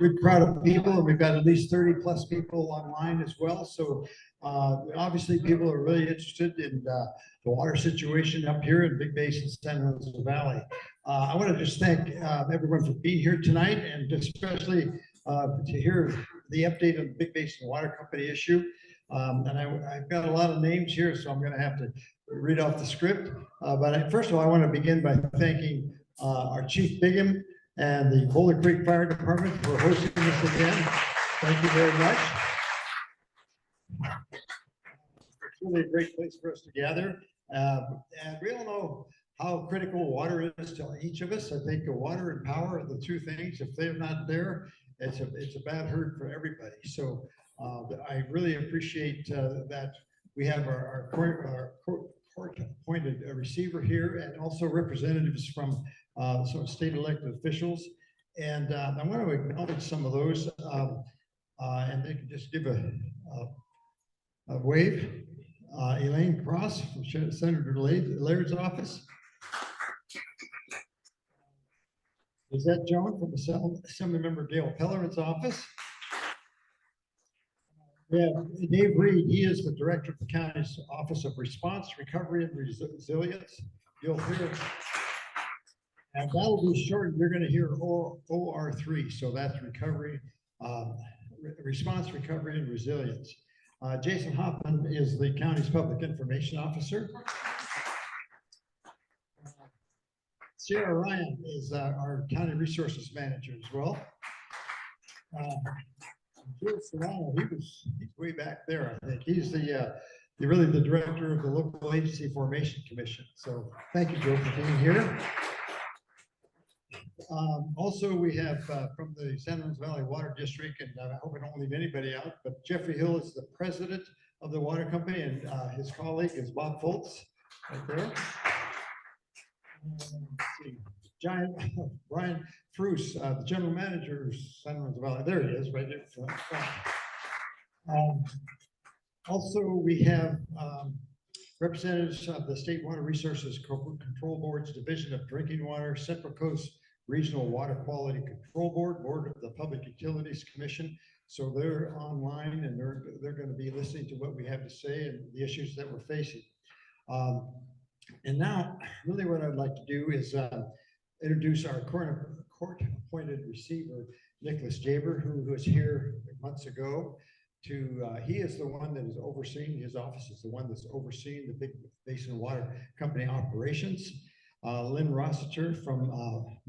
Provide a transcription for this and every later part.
good crowd of people, and we've got at least 30 plus people online as well. So obviously people are really interested in the water situation up here in Big Basin, San Luis Valley. I want to just thank everyone for being here tonight, and especially to hear the update on the Big Basin Water Company issue. And I've got a lot of names here, so I'm going to have to read off the script. First of all, I want to begin by thanking our Chief Bigham and the Boulder Creek Fire Department for hosting this again. Thank you very much. It's really a great place for us to gather. And we all know how critical water is to each of us. I think water and power are the two things. If they're not there, it's a bad hurt for everybody. So I really appreciate that we have our court-appointed receiver here, and also representatives from some state elected officials. And I want to acknowledge some of those, and they can just give a wave. Elaine Cross from Senator Laird's office. Is that Joan from Assemblymember Dale Pellerin's office? Yeah, Dave Reed, he is the director of the county's Office of Response, Recovery, and Resilience. You'll hear, and that'll be short. You're going to hear OR3, so that's recovery, response, recovery, and resilience. Jason Hoffman is the county's public information officer. Sarah Ryan is our county resources manager as well. Joe Serrano, he's way back there. I think he's really the director of the local agency formation commission. So thank you, Joe, for being here. Also, we have from the San Luis Valley Water District, and I hope I don't leave anybody out, but Jeffrey Hill is the president of the water company, and his colleague is Bob Foltz, right there. Let's see. Brian Fruce, the general manager of San Luis Valley. There he is, right there. Also, we have representatives of the State Water Resources Control Board's Division of Drinking Water, Central Coast Regional Water Quality Control Board, Board of the Public Utilities Commission. So they're online, and they're going to be listening to what we have to say and the issues that we're facing. And now, really what I'd like to do is introduce our court-appointed receiver, Nicolas Jaber, who was here months ago. He is the one that is overseeing, his office is the one that's overseeing the Big Basin Water Company operations. Lynn Rossiter from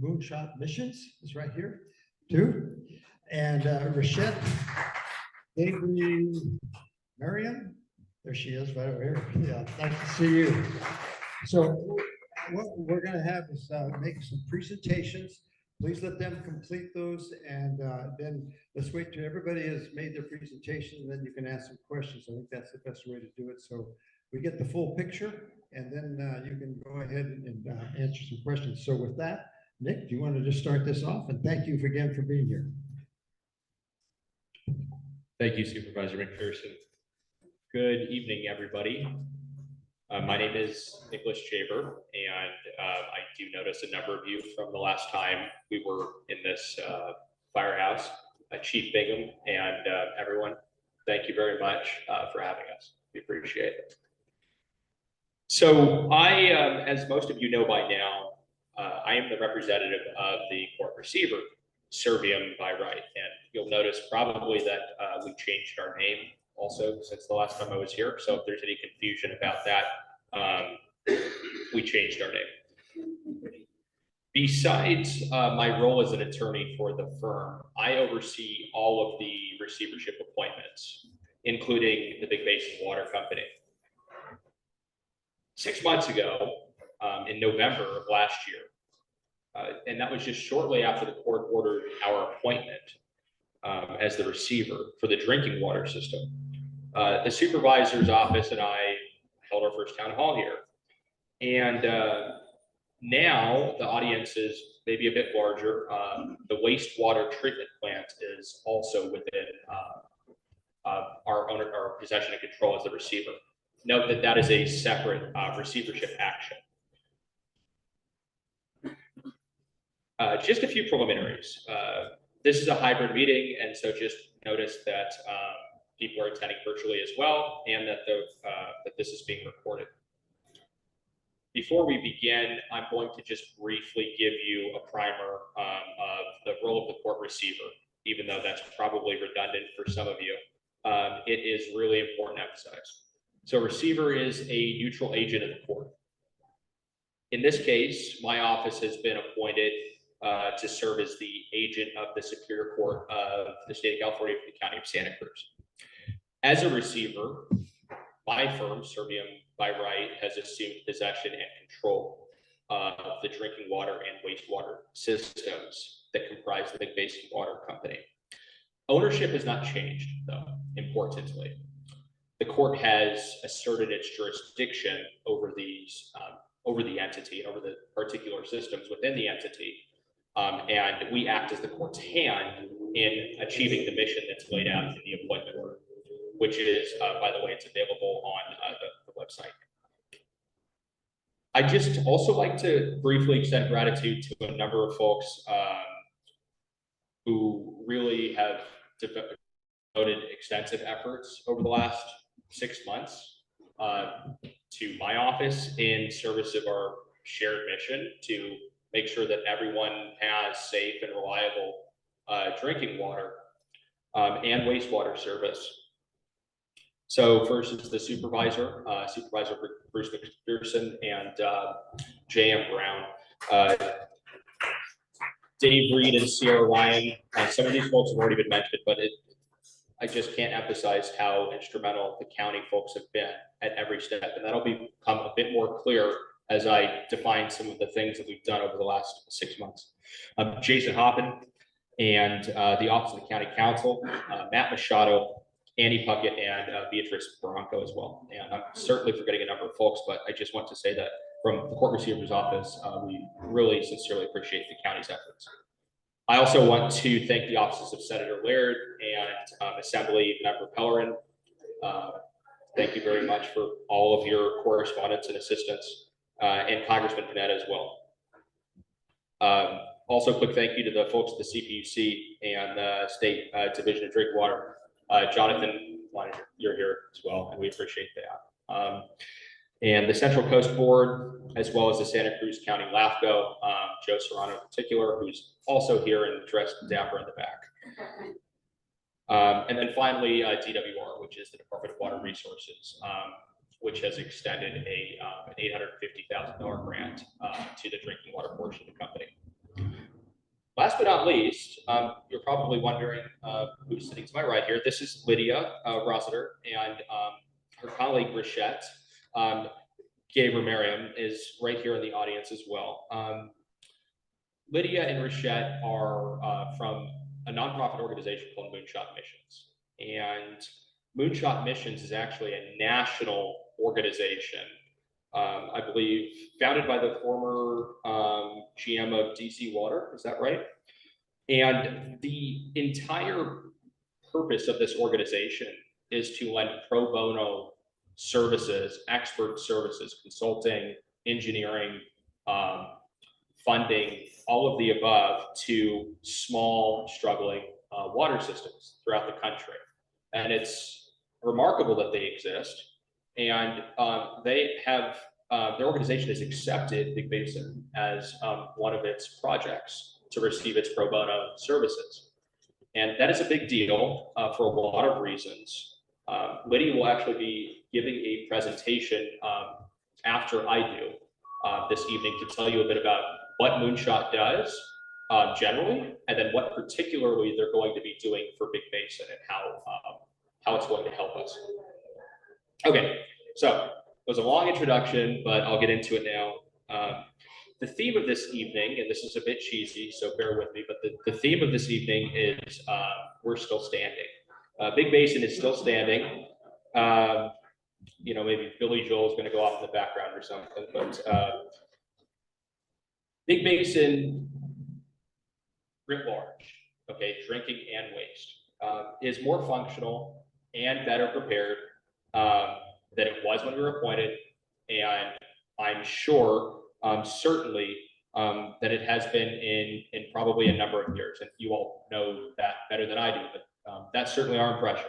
Moonshot Missions is right here too. And Rachette Avery Mariam, there she is right over here. Yeah, nice to see you. So what we're going to have is make some presentations. Please let them complete those, and then let's wait till everybody has made their presentation, and then you can ask some questions. I think that's the best way to do it. So we get the full picture, and then you can go ahead and answer some questions. So with that, Nick, do you want to just start this off? And thank you again for being here. Thank you, Supervisor McPherson. Good evening, everybody. My name is Nicolas Jaber, and I do notice a number of you from the last time we were in this firehouse, Chief Bigham, and everyone. Thank you very much for having us. We appreciate it. So as most of you know by now, I am the representative of the court receiver, Serviam by Wright, and you'll notice probably that we changed our name also since the last time I was here. So if there's any confusion about that, we changed our name. Besides my role as an attorney for the firm, I oversee all of the receivership appointments, including the Big Basin Water Company. 6 months ago, in November of last year, and that was just shortly after the court ordered our appointment as the receiver for the drinking water system. The supervisor's office and I held our first town hall here. And now the audience is maybe a bit larger. The wastewater treatment plant is also within our possession and control as the receiver. Note that that is a separate receivership action. Just a few preliminaries. This is a hybrid meeting, and so just notice that people are attending virtually as well, and that this is being recorded. Before we begin, I'm going to just briefly give you a primer of the role of the court receiver, even though that's probably redundant for some of you. It is really important to emphasize. So receiver is a neutral agent of the court. In this case, my office has been appointed to serve as the agent of the Superior Court of the state of California for the County of Santa Cruz. As a receiver, my firm, Serviam by Wright, has assumed possession and control of the drinking water and wastewater systems that comprise the Big Basin Water Company. Ownership has not changed, though, importantly. The court has asserted its jurisdiction over these, over the entity, over the particular systems within the entity, and we act as the court's hand in achieving the mission that's laid out in the appointment order, which is, by the way, it's available on the website. I just also like to briefly extend gratitude to a number of folks who really have devoted extensive efforts over the last 6 months to my office in service of our shared mission to make sure that everyone has safe and reliable drinking water and wastewater service. So first is the supervisor, Supervisor Bruce McPherson and J.M. Brown. Dave Reed and Sierra Ryan, some of these folks have already been mentioned, but I just can't emphasize how instrumental the county folks have been at every step. And that'll become a bit more clear as I define some of the things that we've done over the last 6 months. Jason Hoppin and the Office of the County Counsel, Matt Machado, Annie Puckett, and Beatrice Bronco as well. And I'm certainly forgetting a number of folks, but I just want to say that from the court receiver's office, we really sincerely appreciate the county's efforts. I also want to thank the offices of Senator Laird and Assembly Member Pellerin. Thank you very much for all of your correspondence and assistance, and Congressman Panetta as well. Also, quick thank you to the folks at the CPUC and the State Division of Drinking Water. Jonathan, you're here as well, and we appreciate that. And the Central Coast Board, as well as the Santa Cruz County LAFCO, Joe Serrano in particular, who's also here and dressed dapper in the back. And then finally, DWR, which is the Department of Water Resources, which has extended an $850,000 grant to the drinking water portion of the company. Last but not least, you're probably wondering who's sitting to my right here. This is Lydia Rossiter, and her colleague, Richette Gaber is right here in the audience as well. Lydia and Richette are from a nonprofit organization called Moonshot Missions. And Moonshot Missions is actually a national organization, I believe, founded by the former GM of DC Water. Is that right? And the entire purpose of this organization is to lend pro bono services, expert services, consulting, engineering, funding, all of the above to small, struggling water systems throughout the country. And it's remarkable that they exist. And they have, their organization has accepted Big Basin as one of its projects to receive its pro bono services. And that is a big deal for a lot of reasons. Lydia will actually be giving a presentation after I do this evening to tell you a bit about what Moonshot does generally, and then what particularly they're going to be doing for Big Basin and how it's going to help us. Okay, so it was a long introduction, but I'll get into it now. The theme of this evening, and this is a bit cheesy, so bear with me, but the theme of this evening is we're still standing. Big Basin is still standing. You know, maybe Billy Joel is going to go off in the background or something, but Big Basin, writ large, okay, drinking and waste, is more functional and better prepared than it was when we were appointed. And I'm sure, certainly, than it has been in probably a number of years. And you all know that better than I do, but that's certainly our impression.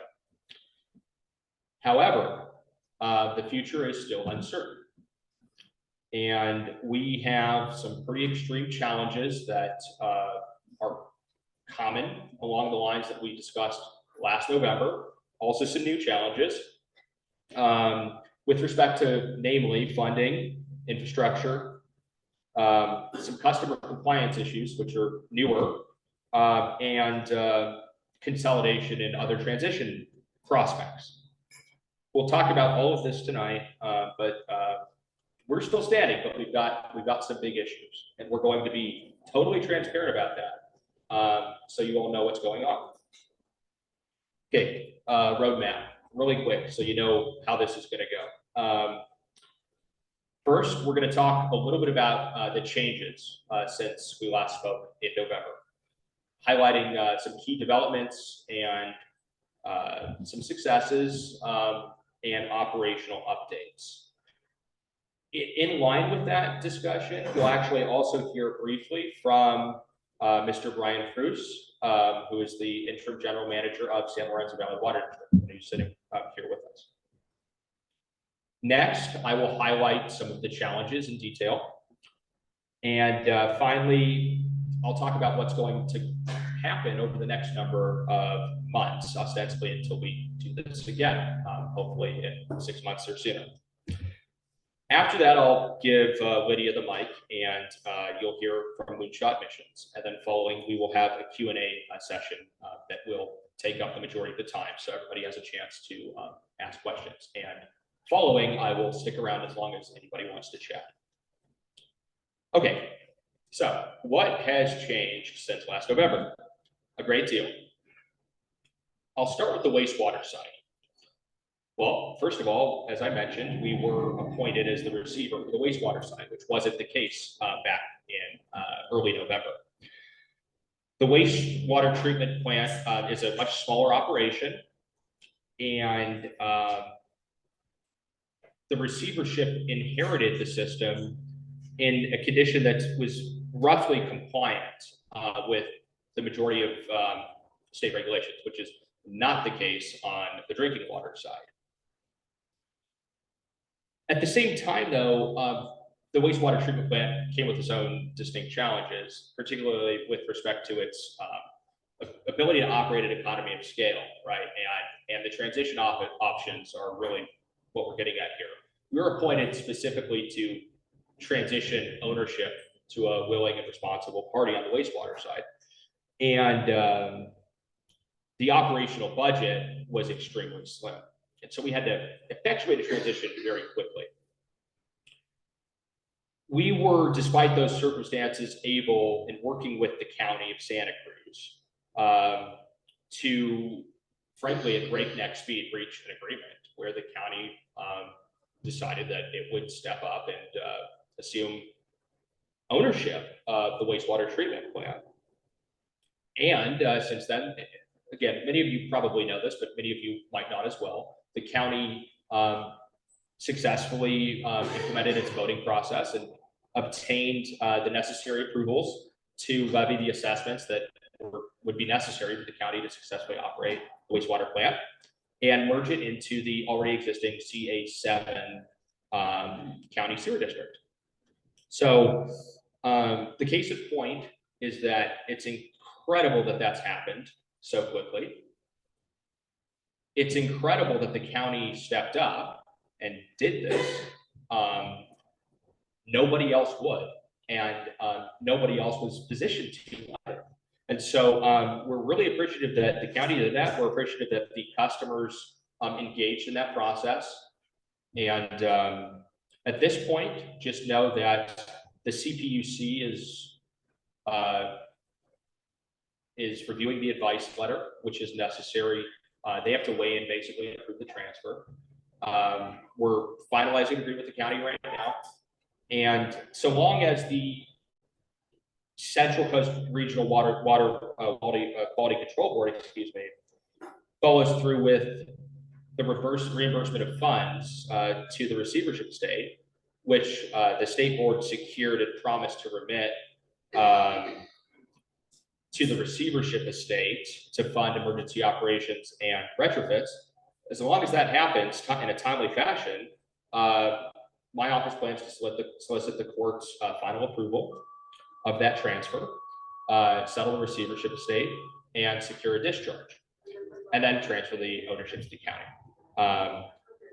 However, the future is still uncertain. And we have some pretty extreme challenges that are common along the lines that we discussed last November. Also some new challenges with respect to, namely, funding, infrastructure, some customer compliance issues, which are newer, and consolidation and other transition prospects. We'll talk about all of this tonight, but we're still standing, but we've got some big issues, and we're going to be totally transparent about that, so you all know what's going on. Okay, roadmap, really quick, so you know how this is going to go. First, we're going to talk a little bit about the changes since we last spoke in November, highlighting some key developments and some successes and operational updates. In line with that discussion, you'll actually also hear briefly from Mr. Brian Cruz, who is the interim general manager of San Lorenzo Valley Water District, who's sitting here with us. Next, I will highlight some of the challenges in detail. And finally, I'll talk about what's going to happen over the next number of months, ostensibly until we do this again, hopefully in 6 months or sooner. After that, I'll give Lydia the mic, and you'll hear from Moonshot Missions. And then following, we will have a Q&A session that will take up the majority of the time, so everybody has a chance to ask questions. And following, I will stick around as long as anybody wants to chat. Okay, so what has changed since last November? A great deal. I'll start with the wastewater side. Well, first of all, as I mentioned, we were appointed as the receiver for the wastewater side, which wasn't the case back in early November. The wastewater treatment plant is a much smaller operation, and the receivership inherited the system in a condition that was roughly compliant with the majority of state regulations, which is not the case on the drinking water side. At the same time, though, the wastewater treatment plant came with its own distinct challenges, particularly with respect to its ability to operate at economy of scale, right? And the transition options are really what we're getting at here. We were appointed specifically to transition ownership to a willing and responsible party on the wastewater side. And the operational budget was extremely slim. And so we had to effectuate a transition very quickly. We were, despite those circumstances, able, in working with the county of Santa Cruz, to, frankly, at breakneck speed, reach an agreement where the county decided that it would step up and assume ownership of the wastewater treatment plant. And since then, again, many of you probably know this, but many of you might not as well. The county successfully implemented its voting process and obtained the necessary approvals to levy the assessments that would be necessary for the county to successfully operate the wastewater plant and merge it into the already existing CA7 county sewer district. So the case in point is that it's incredible that that's happened so quickly. It's incredible that the county stepped up and did this. Nobody else would, and nobody else was positioned to either. And so we're really appreciative that the county did that. We're appreciative that the customers engaged in that process. And at this point, just know that the CPUC is reviewing the advice letter, which is necessary. They have to weigh in basically and approve the transfer. We're finalizing agreement with the county right now. And so long as the Central Coast Regional Water Quality Control Board, follows through with the reimbursement of funds to the receivership state, which the state board secured and promised to remit to the receivership estate to fund emergency operations and retrofits. As long as that happens in a timely fashion, my office plans to solicit the court's final approval of that transfer, settle the receivership estate, and secure a discharge, and then transfer the ownership to the county.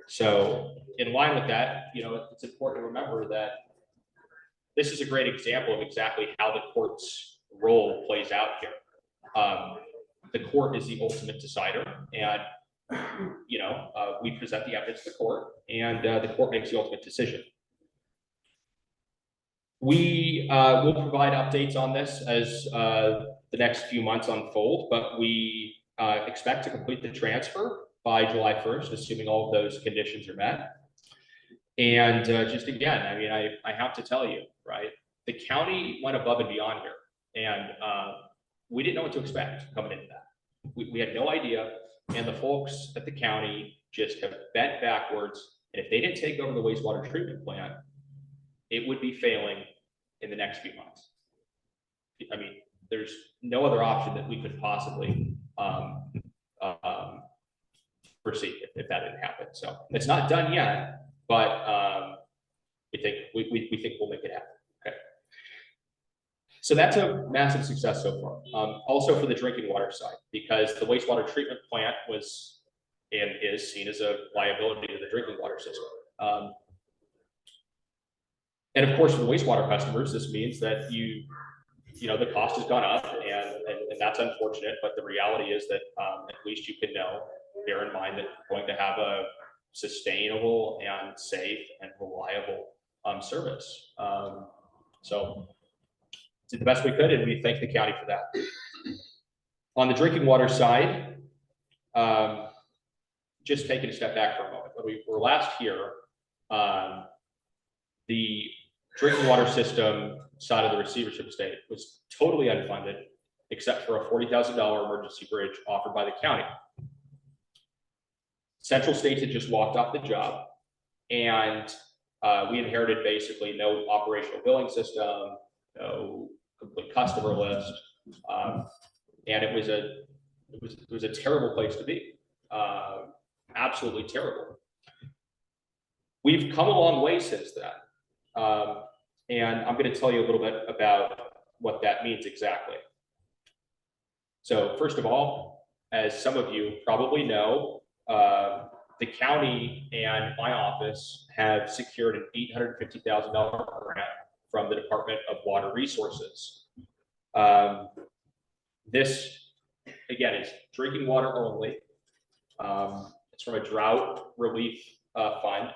So in line with that, it's important to remember that this is a great example of exactly how the court's role plays out here. The court is the ultimate decider, and we present the evidence to the court, and the court makes the ultimate decision. We will provide updates on this as the next few months unfold, but we expect to complete the transfer by July 1st, assuming all of those conditions are met. And just again, I have to tell you, right, the county went above and beyond here, and we didn't know what to expect coming into that. We had no idea, and the folks at the county just have bent backwards, and if they didn't take over the wastewater treatment plant, it would be failing in the next few months. There's no other option that we could possibly foresee if that didn't happen. So it's not done yet, but we think we'll make it happen. Okay. So that's a massive success so far. Also for the drinking water side, because the wastewater treatment plant was and is seen as a liability to the drinking water system. And of course, for the wastewater customers, this means that the cost has gone up, and that's unfortunate. But the reality is that at least you can bear in mind that you're going to have a sustainable and safe and reliable service. So did the best we could, and we thank the county for that. On the drinking water side, just taking a step back for a moment. When we were last here, the drinking water system side of the receivership estate was totally unfunded, except for a $40,000 emergency bridge offered by the county. Central States had just walked off the job, and we inherited basically no operational billing system, no complete customer list, and it was a terrible place to be, absolutely terrible. We've come a long way since then, and I'm going to tell you a little bit about what that means exactly. So first of all, as some of you probably know, the county and my office have secured an $850,000 grant from the Department of Water Resources. This, again, is drinking water only. It's from a drought relief fund.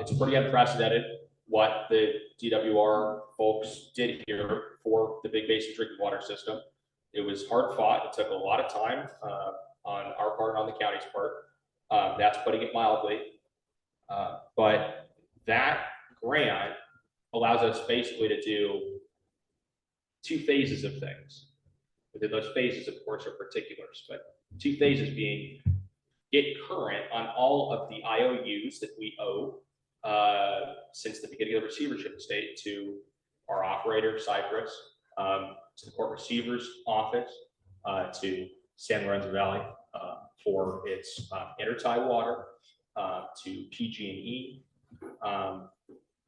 It's pretty unprecedented what the DWR folks did here for the Big Basin drinking water system. It was hard fought. It took a lot of time on our part and on the county's part. That's putting it mildly. But that grant allows us basically to do two phases of things. Within those phases, of course, are particulars, but two phases being get current on all of the IOUs that we owe since the beginning of the receivership estate to our operator, Cypress, to the court receiver's office, to San Lorenzo Valley for its intertie water, to PG&E,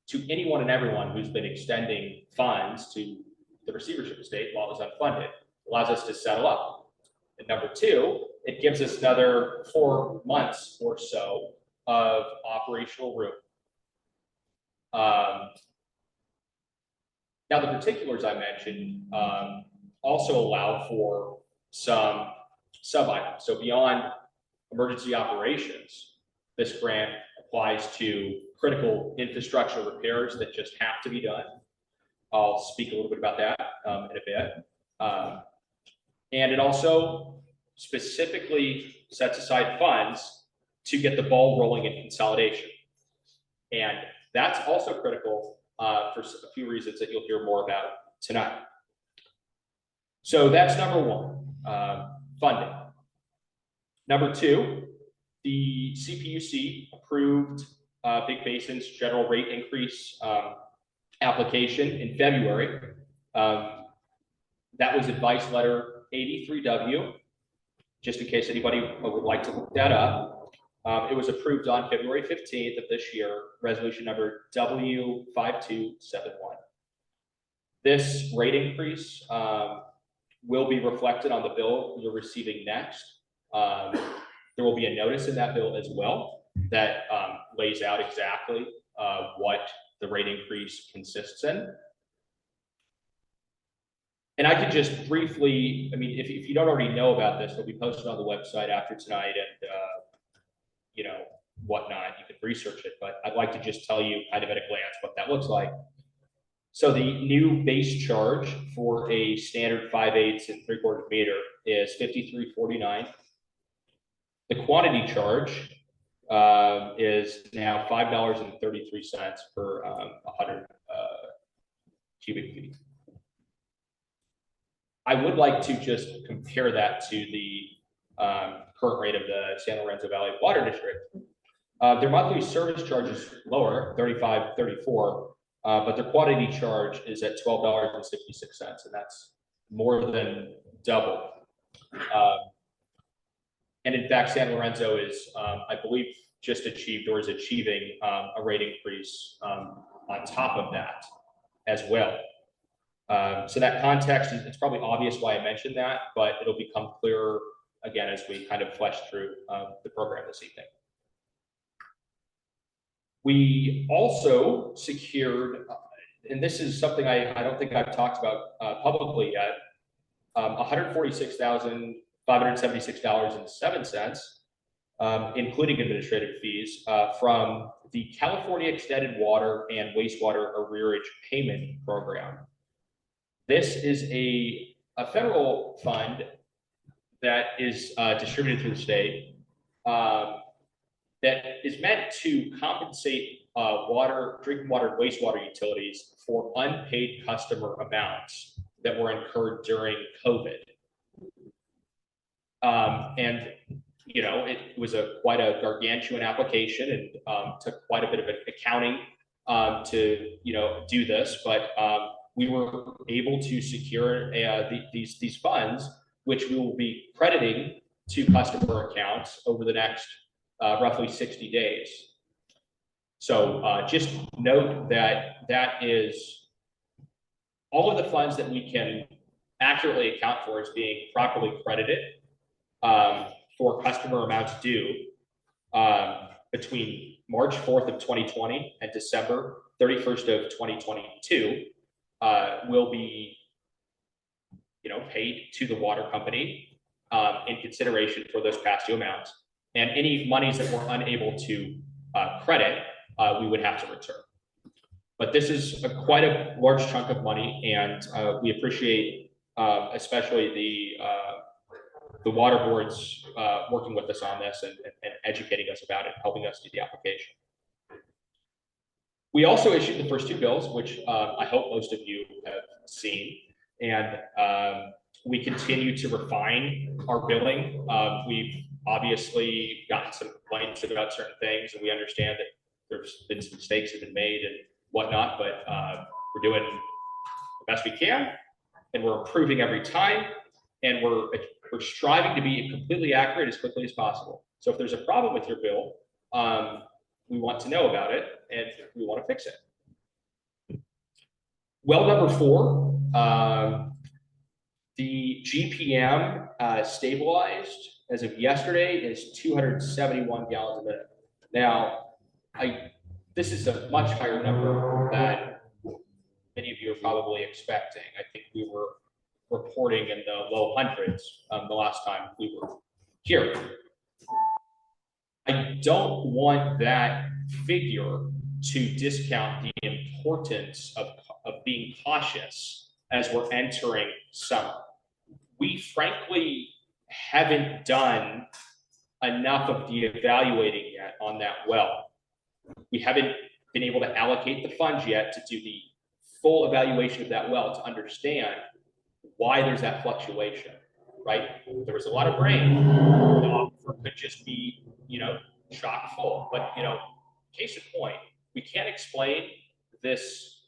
to anyone and everyone who's been extending funds to the receivership estate while it was unfunded. Allows us to settle up. And number two, it gives us another 4 months or so of operational room. Now, the particulars I mentioned also allow for some sub-items. So beyond emergency operations, this grant applies to critical infrastructure repairs that just have to be done. I'll speak a little bit about that in a bit. And it also specifically sets aside funds to get the ball rolling in consolidation. And that's also critical for a few reasons that you'll hear more about tonight. So that's number one, funding. Number two, the CPUC approved Big Basin's general rate increase application in February. That was advice letter 83W, just in case anybody would like to look that up. It was approved on February 15th of this year, resolution number W5271. This rate increase will be reflected on the bill you're receiving next. There will be a notice in that bill as well that lays out exactly what the rate increase consists in. And I could just briefly, I mean, if you don't already know about this, it'll be posted on the website after tonight and, you know, whatnot. You can research it, but I'd like to just tell you kind of at a glance what that looks like. So the new base charge for a standard 5/8 and 3/4 meter is $53.49. The quantity charge is now $5.33 per 100 cubic feet. I would like to just compare that to the current rate of the San Lorenzo Valley Water District. Their monthly service charge is lower, $35.34, but their quantity charge is at $12.66, and that's more than double. And in fact, San Lorenzo is, I believe, just achieved or is achieving a rate increase on top of that as well. So that context, it's probably obvious why I mentioned that, but it'll become clearer again as we kind of flesh through the program this evening. We also secured, and this is something I don't think I've talked about publicly yet, $146,576.07, including administrative fees, from the California Extended Water and Wastewater Arrearage Payment Program. This is a federal fund that is distributed through the state that is meant to compensate drinking water and wastewater utilities for unpaid customer amounts that were incurred during COVID. And you know, it was quite a gargantuan application and took quite a bit of accounting to do this, but we were able to secure these funds, which we will be crediting to customer accounts over the next roughly 60 days. So just note that that is all of the funds that we can accurately account for as being properly credited for customer amounts due between March 4th of 2020 and December 31st of 2022 will be paid to the water company in consideration for those past due amounts. And any monies that we're unable to credit, we would have to return. But this is quite a large chunk of money, and we appreciate especially the water boards working with us on this and educating us about it, helping us do the application. We also issued the first two bills, which I hope most of you have seen, and we continue to refine our billing. We've obviously gotten some complaints about certain things, and we understand that there's been some mistakes that have been made and whatnot, but we're doing the best we can, and we're improving every time, and we're striving to be completely accurate as quickly as possible. So if there's a problem with your bill, we want to know about it, and we want to fix it. Well, number 4, the GPM stabilized as of yesterday is 271 gallons a minute. Now, this is a much higher number than many of you are probably expecting. I think we were reporting in the low hundreds the last time we were here. I don't want that figure to discount the importance of being cautious as we're entering summer. We frankly haven't done enough of the evaluating yet on that well. We haven't been able to allocate the funds yet to do the full evaluation of that well to understand why there's that fluctuation, right? There was a lot of rain. The aquifer could just be, chock full, but case in point, we can't explain this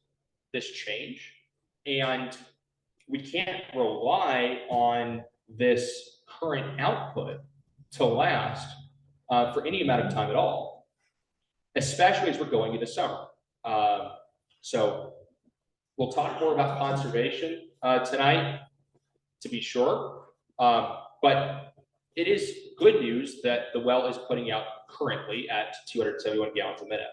change, and we can't rely on this current output to last for any amount of time at all, especially as we're going into summer. So we'll talk more about conservation tonight, to be sure, but it is good news that the well is putting out currently at 271 gallons a minute.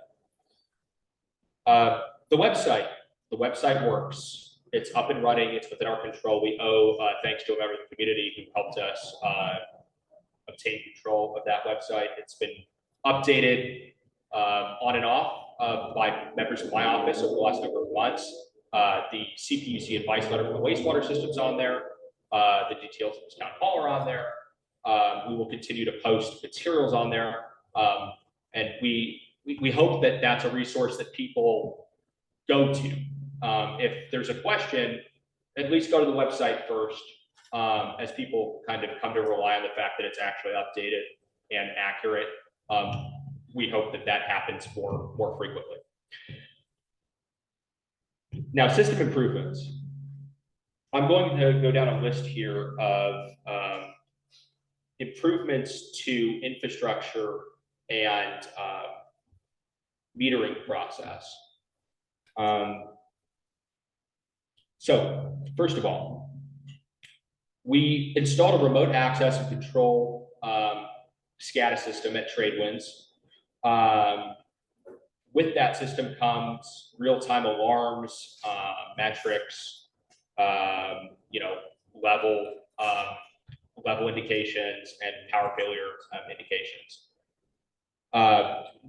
The website works. It's up and running. It's within our control. We owe thanks to a member of the community who helped us obtain control of that website. It's been updated on and off by members of my office over the last number of months. The CPUC advice letter for the wastewater system's on there. The details of this town hall are on there. We will continue to post materials on there, and we hope that that's a resource that people go to. If there's a question, at least go to the website first, as people kind of come to rely on the fact that it's actually updated and accurate. We hope that that happens more frequently. Now, system improvements. I'm going to go down a list here of improvements to infrastructure and metering process. So first of all, we installed a remote access and control SCADA system at Tradewinds. With that system comes real-time alarms, metrics, level indications and power failure indications.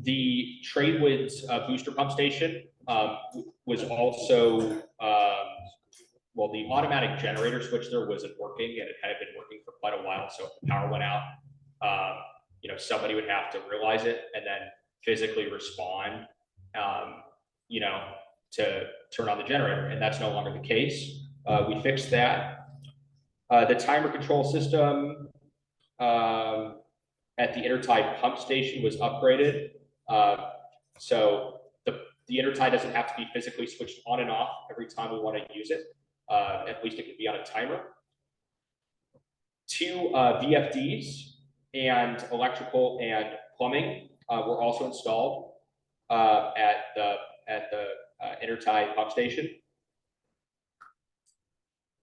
The Tradewinds booster pump station was also, well, the automatic generator switch there wasn't working, and it had been working for quite a while. So if the power went out, somebody would have to realize it and then physically respond, to turn on the generator, and that's no longer the case. We fixed that. The timer control system at the intertie pump station was upgraded. So the intertie doesn't have to be physically switched on and off every time we want to use it. At least it can be on a timer. 2 VFDs and electrical and plumbing were also installed at the intertie pump station.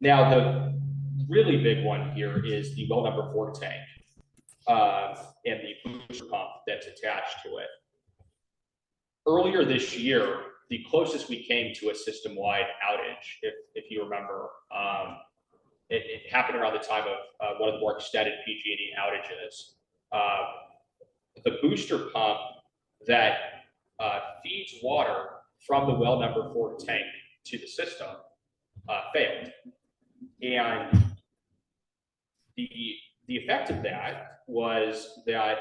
Now, the really big one here is the well number 4 tank and the booster pump that's attached to it. Earlier this year, the closest we came to a system-wide outage, if you remember, it happened around the time of one of the more extended PG&E outages. The booster pump that feeds water from the well number 4 tank to the system failed. And the effect of that was that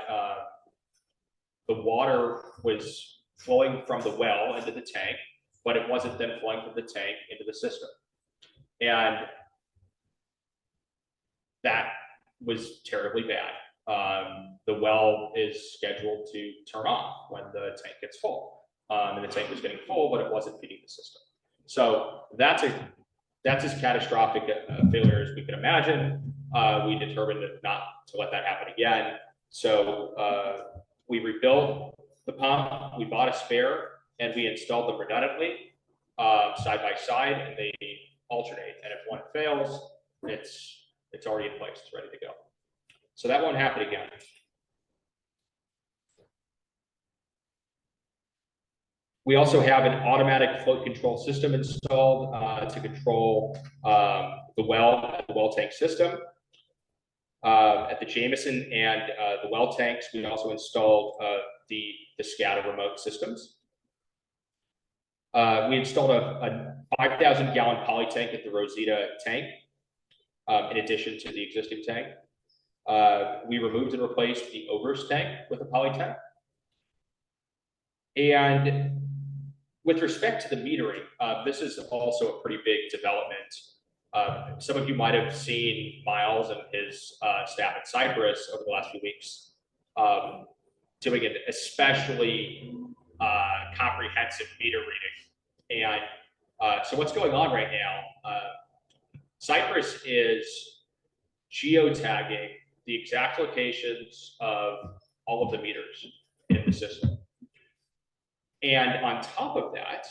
the water was flowing from the well into the tank, but it wasn't then flowing from the tank into the system. And that was terribly bad. The well is scheduled to turn off when the tank gets full. And the tank was getting full, but it wasn't feeding the system. So that's as catastrophic a failure as we could imagine. We determined not to let that happen again. So we rebuilt the pump, we bought a spare, and we installed them redundantly, side by side, and they alternate. And if one fails, it's already in place, it's ready to go. So that won't happen again. We also have an automatic flow control system installed to control the well tank system. At the Jameson and the well tanks, we also installed the SCADA remote systems. We installed a 5,000 gallon poly tank at the Rosita tank, in addition to the existing tank. We removed and replaced the Ogres tank with a poly tank. And with respect to the metering, this is also a pretty big development. Some of you might have seen Miles and his staff at Cypress over the last few weeks doing an especially comprehensive meter reading. And so what's going on right now, Cypress is geotagging the exact locations of all of the meters in the system. And on top of that,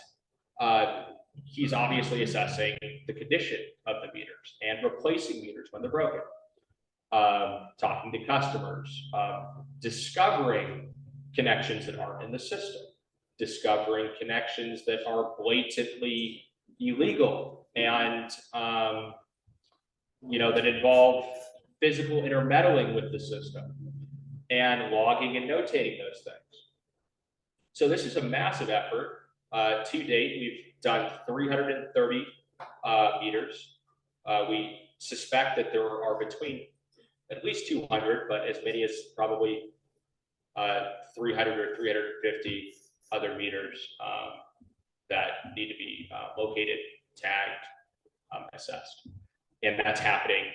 he's obviously assessing the condition of the meters and replacing meters when they're broken, talking to customers, discovering connections that aren't in the system, discovering connections that are blatantly illegal and that involve physical intermeddling with the system, and logging and notating those things. So this is a massive effort. To date, we've done 330 meters. We suspect that there are between at least 200, but as many as probably 300 or 350 other meters that need to be located, tagged, assessed. And that's happening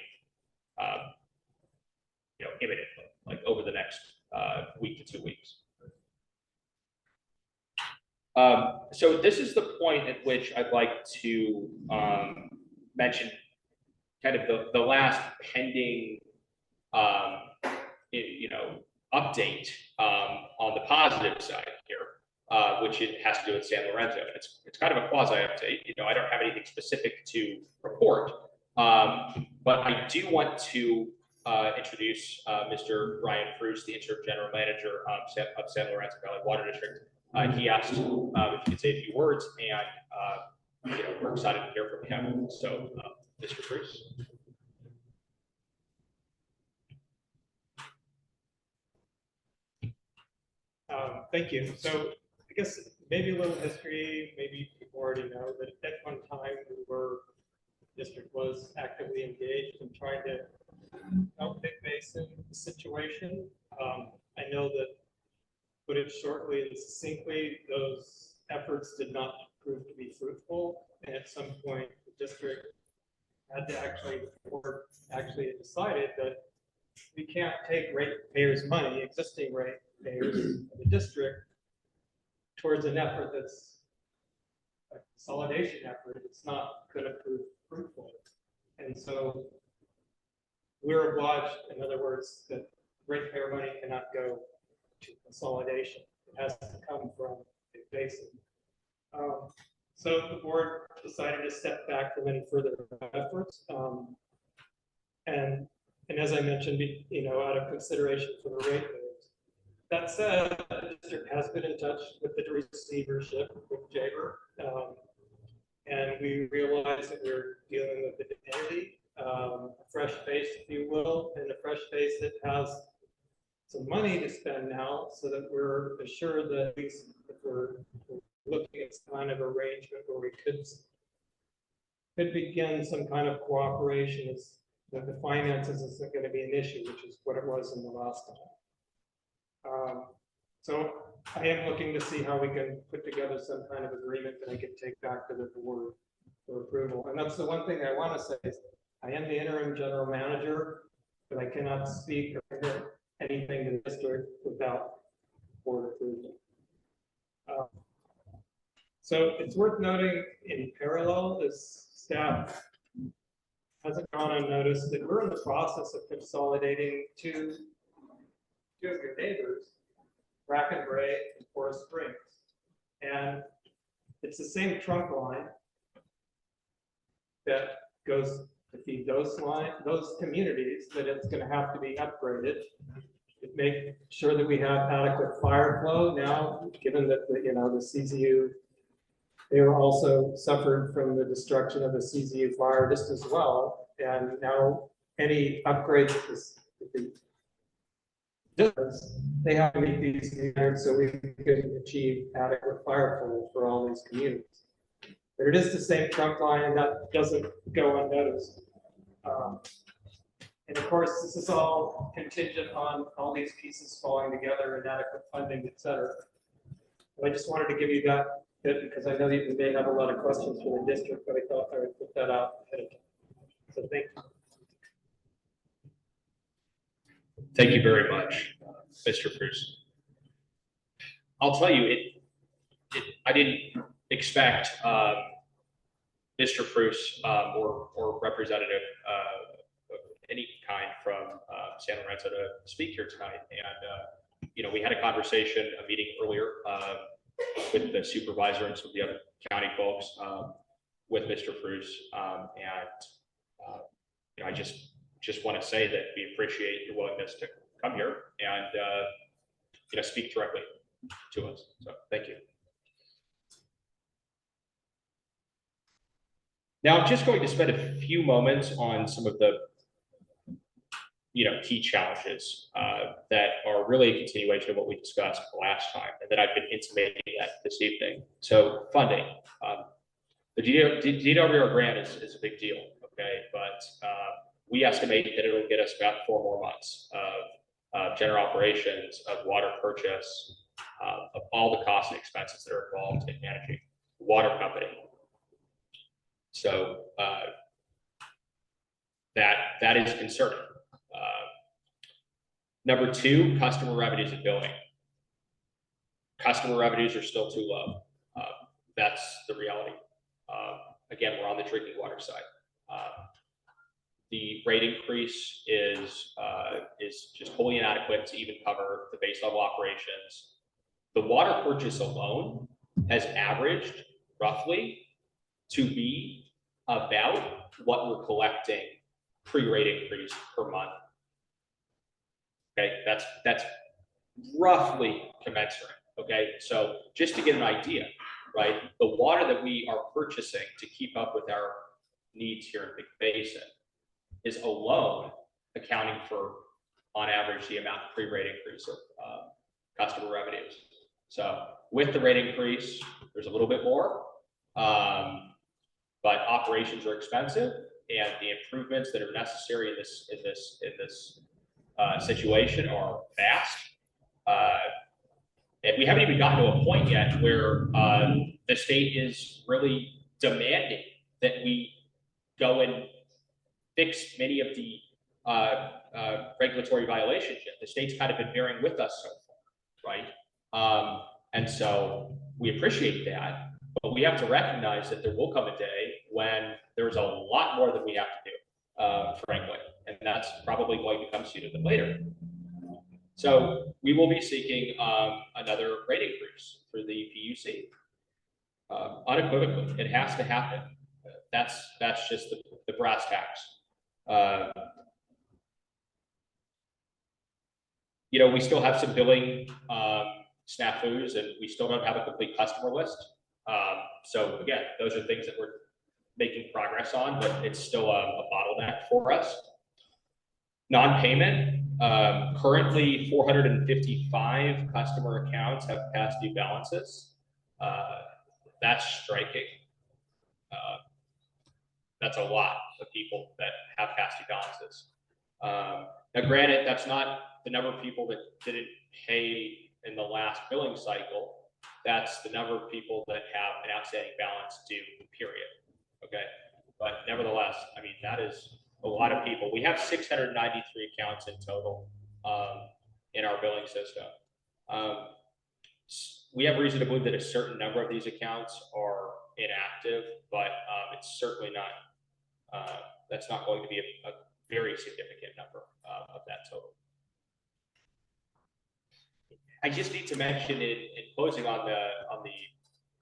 imminently, like over the next week to 2 weeks. So this is the point at which I'd like to mention kind of the last pending update on the positive side here, which it has to do with San Lorenzo. And it's kind of a quasi update. I don't have anything specific to report, but I do want to introduce Mr. Brian Cruz, the interim general manager of San Lorenzo Valley Water District. He asked if you could say a few words, and we're excited to hear from him. So, Mr. Cruz. Thank you. So I guess maybe a little history, maybe people already know that at one time the district was actively engaged in trying to help Big Basin situation. I know that, put it shortly and succinctly, those efforts did not prove to be fruitful. And at some point, the district had to actually decided that we can't take ratepayers' money, existing ratepayers of the district, towards an effort that's a consolidation effort. It's not going to prove fruitful. And so we're obliged, in other words, that ratepayer money cannot go to consolidation. It has to come from Big Basin. So the board decided to step back from any further efforts. And as I mentioned, out of consideration for the ratepayers. That said, the district has been in touch with the receivership with Jaber, and we realize that we're dealing with an entity, a fresh face, if you will, and a fresh face that has some money to spend now, so that we're assured that at least if we're looking at some kind of arrangement where we could begin some kind of cooperation, is that the finances isn't going to be an issue, which is what it was in the last time. So I am looking to see how we can put together some kind of agreement that I can take back to the board for approval. And that's the one thing I want to say is I am the interim general manager, but I cannot speak or commit anything to the district without board approval. So it's worth noting in parallel, as staff hasn't gone unnoticed, that we're in the process of consolidating two of your neighbors, Brackenbray and Forest Springs. And it's the same trunk line that goes to feed those communities, that it's going to have to be upgraded to make sure that we have adequate fire flow now, given that the CZU, they were also suffered from the destruction of the CZU fire just as well. And now any upgrades they have to meet these standards so we can achieve adequate fire flow for all these communities. But it is the same trunk line, and that doesn't go unnoticed. And of course, this is all contingent on all these pieces falling together and adequate funding, et cetera. But I just wanted to give you that bit because I know that you may have a lot of questions for the district, but I thought I would put that out ahead of time. So thank you. Thank you very much, Mr. Cruz. I'll tell you, I didn't expect Mr. Bruce or representative of any kind from San Lorenzo to speak here tonight. And we had a conversation, a meeting earlier with the supervisor and some of the other county folks with Mr. Bruce, and I just want to say that we appreciate your willingness to come here and speak directly to us. So thank you. Now I'm just going to spend a few moments on some of the key challenges that are really a continuation of what we discussed last time and that I've been intimating at this evening. So funding. The DWR grant is a big deal, okay, but we estimate that it'll get us about 4 more months of general operations, of water purchase, of all the costs and expenses that are involved in managing the water company. So that is concerning. Number 2, customer revenues and billing. Customer revenues are still too low. That's the reality. Again, we're on the drinking water side. The rate increase is just wholly inadequate to even cover the base level operations. The water purchase alone has averaged roughly to be about what we're collecting pre-rate increase per month. Okay, that's roughly commensurate. Okay, so just to get an idea, right? The water that we are purchasing to keep up with our needs here in Big Basin is alone accounting for, on average, the amount of pre-rate increase of customer revenues. So with the rate increase, there's a little bit more, but operations are expensive, and the improvements that are necessary in this situation are vast. And we haven't even gotten to a point yet where the state is really demanding that we go and fix many of the regulatory violations yet. The state's kind of been bearing with us so far, right? And so we appreciate that, but we have to recognize that there will come a day when there's a lot more that we have to do, frankly, and that's probably going to come sooner than later. So we will be seeking another rate increase through the PUC. Unequivocally, it has to happen. That's just the brass tacks. We still have some billing snafus, and we still don't have a complete customer list. So again, those are things that we're making progress on, but it's still a bottleneck for us. Non-payment. Currently 455 customer accounts have past due balances. That's striking. That's a lot of people that have past due balances. Now granted, that's not the number of people that didn't pay in the last billing cycle. That's the number of people that have an outstanding balance due, period. Okay, but nevertheless, I mean, that is a lot of people. We have 693 accounts in total in our billing system. We have reason to believe that a certain number of these accounts are inactive, but it's certainly not, that's not going to be a very significant number of that total. I just need to mention in closing on the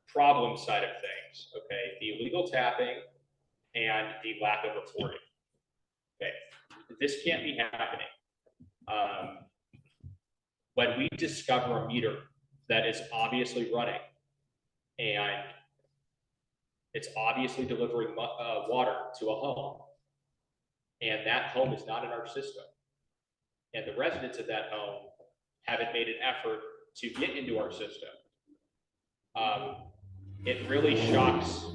problem side of things, okay, the illegal tapping and the lack of reporting. Okay, this can't be happening. When we discover a meter that is obviously running and it's obviously delivering water to a home, and that home is not in our system, and the residents of that home haven't made an effort to get into our system, it really shocks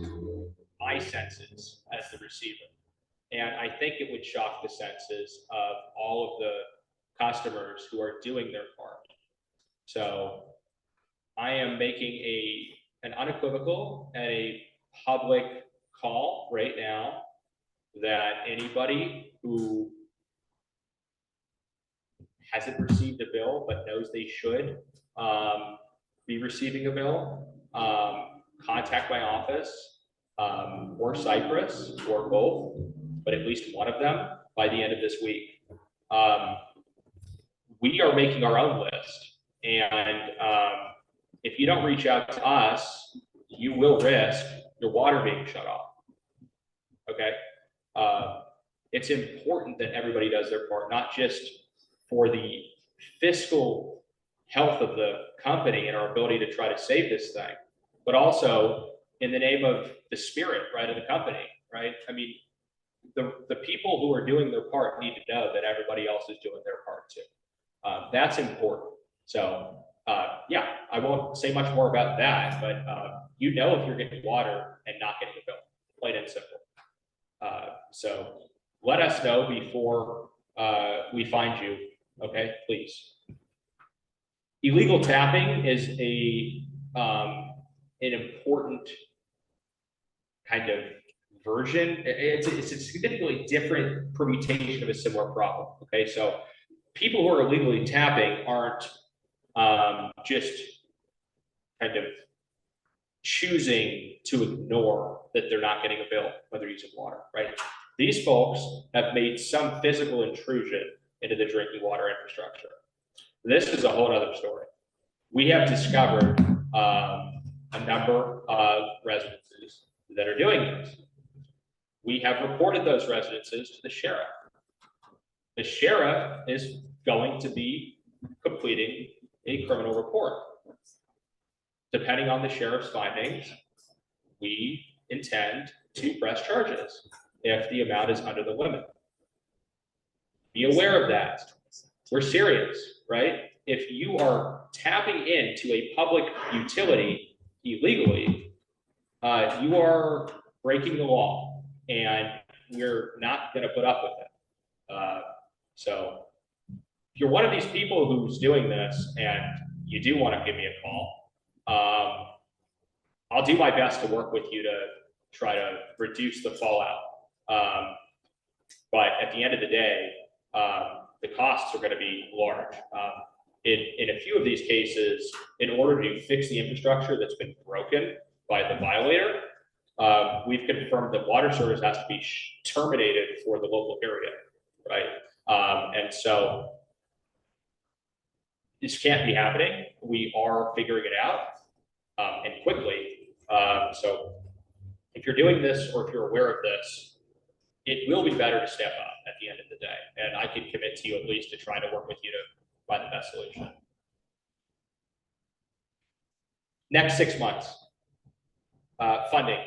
my senses as the receiver. And I think it would shock the senses of all of the customers who are doing their part. So I am making an unequivocal and a public call right now that anybody who hasn't received a bill but knows they should be receiving a bill, contact my office or Cypress or both, but at least one of them by the end of this week. We are making our own list, and if you don't reach out to us, you will risk your water being shut off. Okay, it's important that everybody does their part, not just for the fiscal health of the company and our ability to try to save this thing, but also in the name of the spirit, right, of the company, right? I mean, the people who are doing their part need to know that everybody else is doing their part too. That's important. So yeah, I won't say much more about that, but you know if you're getting water and not getting a bill, plain and simple. So let us know before we find you, okay, please. Illegal tapping is an important kind of version. It's a significantly different permutation of a similar problem, okay? So people who are illegally tapping aren't just kind of choosing to ignore that they're not getting a bill when they're using water, right? These folks have made some physical intrusion into the drinking water infrastructure. This is a whole other story. We have discovered a number of residences that are doing this. We have reported those residences to the sheriff. The sheriff is going to be completing a criminal report. Depending on the sheriff's findings, we intend to press charges if the amount is under the limit. Be aware of that. We're serious, right? If you are tapping into a public utility illegally, you are breaking the law, and we're not going to put up with it. So if you're one of these people who's doing this and you do want to give me a call, I'll do my best to work with you to try to reduce the fallout. But at the end of the day, the costs are going to be large. In a few of these cases, in order to fix the infrastructure that's been broken by the violator, we've confirmed that water service has to be terminated for the local area, right? And so this can't be happening. We are figuring it out, and quickly. So if you're doing this, or if you're aware of this, it will be better to step up at the end of the day. And I can commit to you at least to try to work with you to find the best solution. Next 6 months, funding.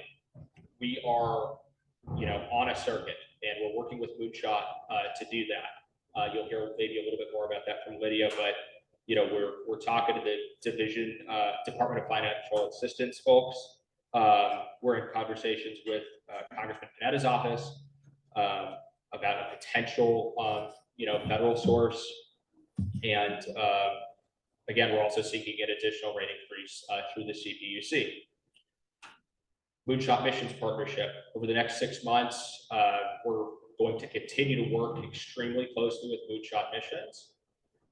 We are, on a circuit, and we're working with Moonshot to do that. You'll hear maybe a little bit more about that from Lydia, but we're talking to the division, Department of Financial Assistance folks. We're in conversations with Congressman Panetta's office about a potential, federal source. And again, we're also seeking an additional rate increase through the CPUC. Moonshot Missions Partnership. Over the next 6 months, we're going to continue to work extremely closely with Moonshot Missions.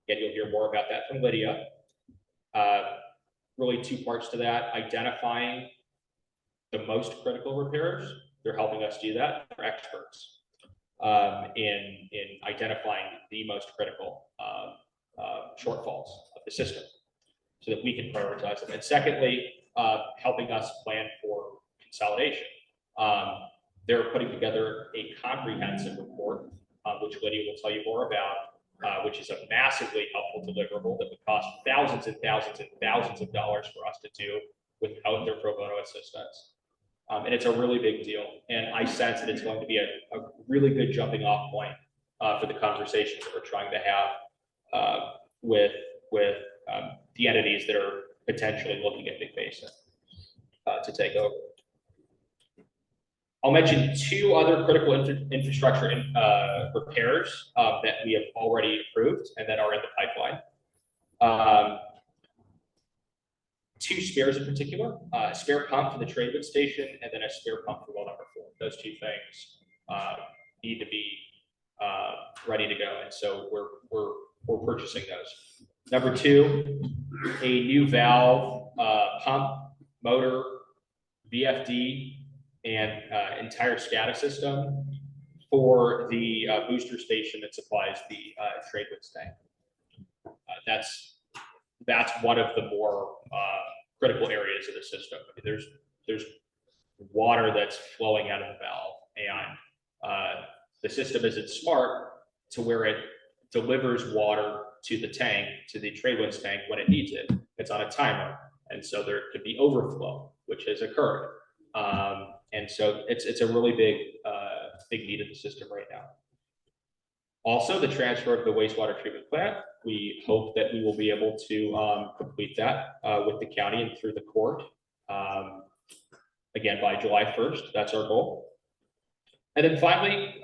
Again, you'll hear more about that from Lydia. Really 2 parts to that: identifying the most critical repairs. They're helping us do that. They're experts in identifying the most critical shortfalls of the system so that we can prioritize them. And secondly, helping us plan for consolidation. They're putting together a comprehensive report, which Lydia will tell you more about, which is a massively helpful deliverable that would cost thousands and thousands and thousands of dollars for us to do without their pro bono assistance. And it's a really big deal. And I sense that it's going to be a really good jumping off point for the conversations that we're trying to have with the entities that are potentially looking at Big Basin to take over. I'll mention 2 other critical infrastructure repairs that we have already approved and that are in the pipeline. 2 spares in particular, a spare pump for the Tradewood station, and then a spare pump for well number 4. Those 2 things need to be ready to go, and so we're purchasing those. Number 2, a new valve pump motor, VFD, and entire SCADA system for the booster station that supplies the trade winds tank. That's one of the more critical areas of the system. I mean, there's water that's flowing out of the valve, and the system isn't smart to where it delivers water to the tank, to the trade winds tank when it needs it. It's on a timer, and so there could be overflow, which has occurred. And so it's a really big need of the system right now. Also, the transfer of the wastewater treatment plant, we hope that we will be able to complete that with the county and through the court. Again, by July 1st, that's our goal. And then finally,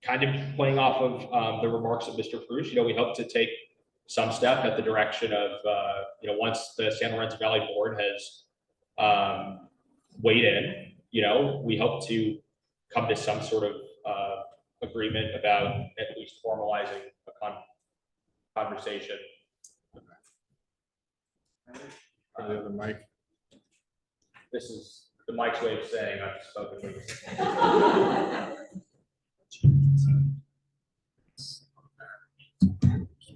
kind of playing off of the remarks of Mr. Bruce, we hope to take some step at the direction of, once the San Lorenzo Valley Board has weighed in, we hope to come to some sort of agreement about at least formalizing a conversation. The mic. This is the mic's way of saying I've spoken with.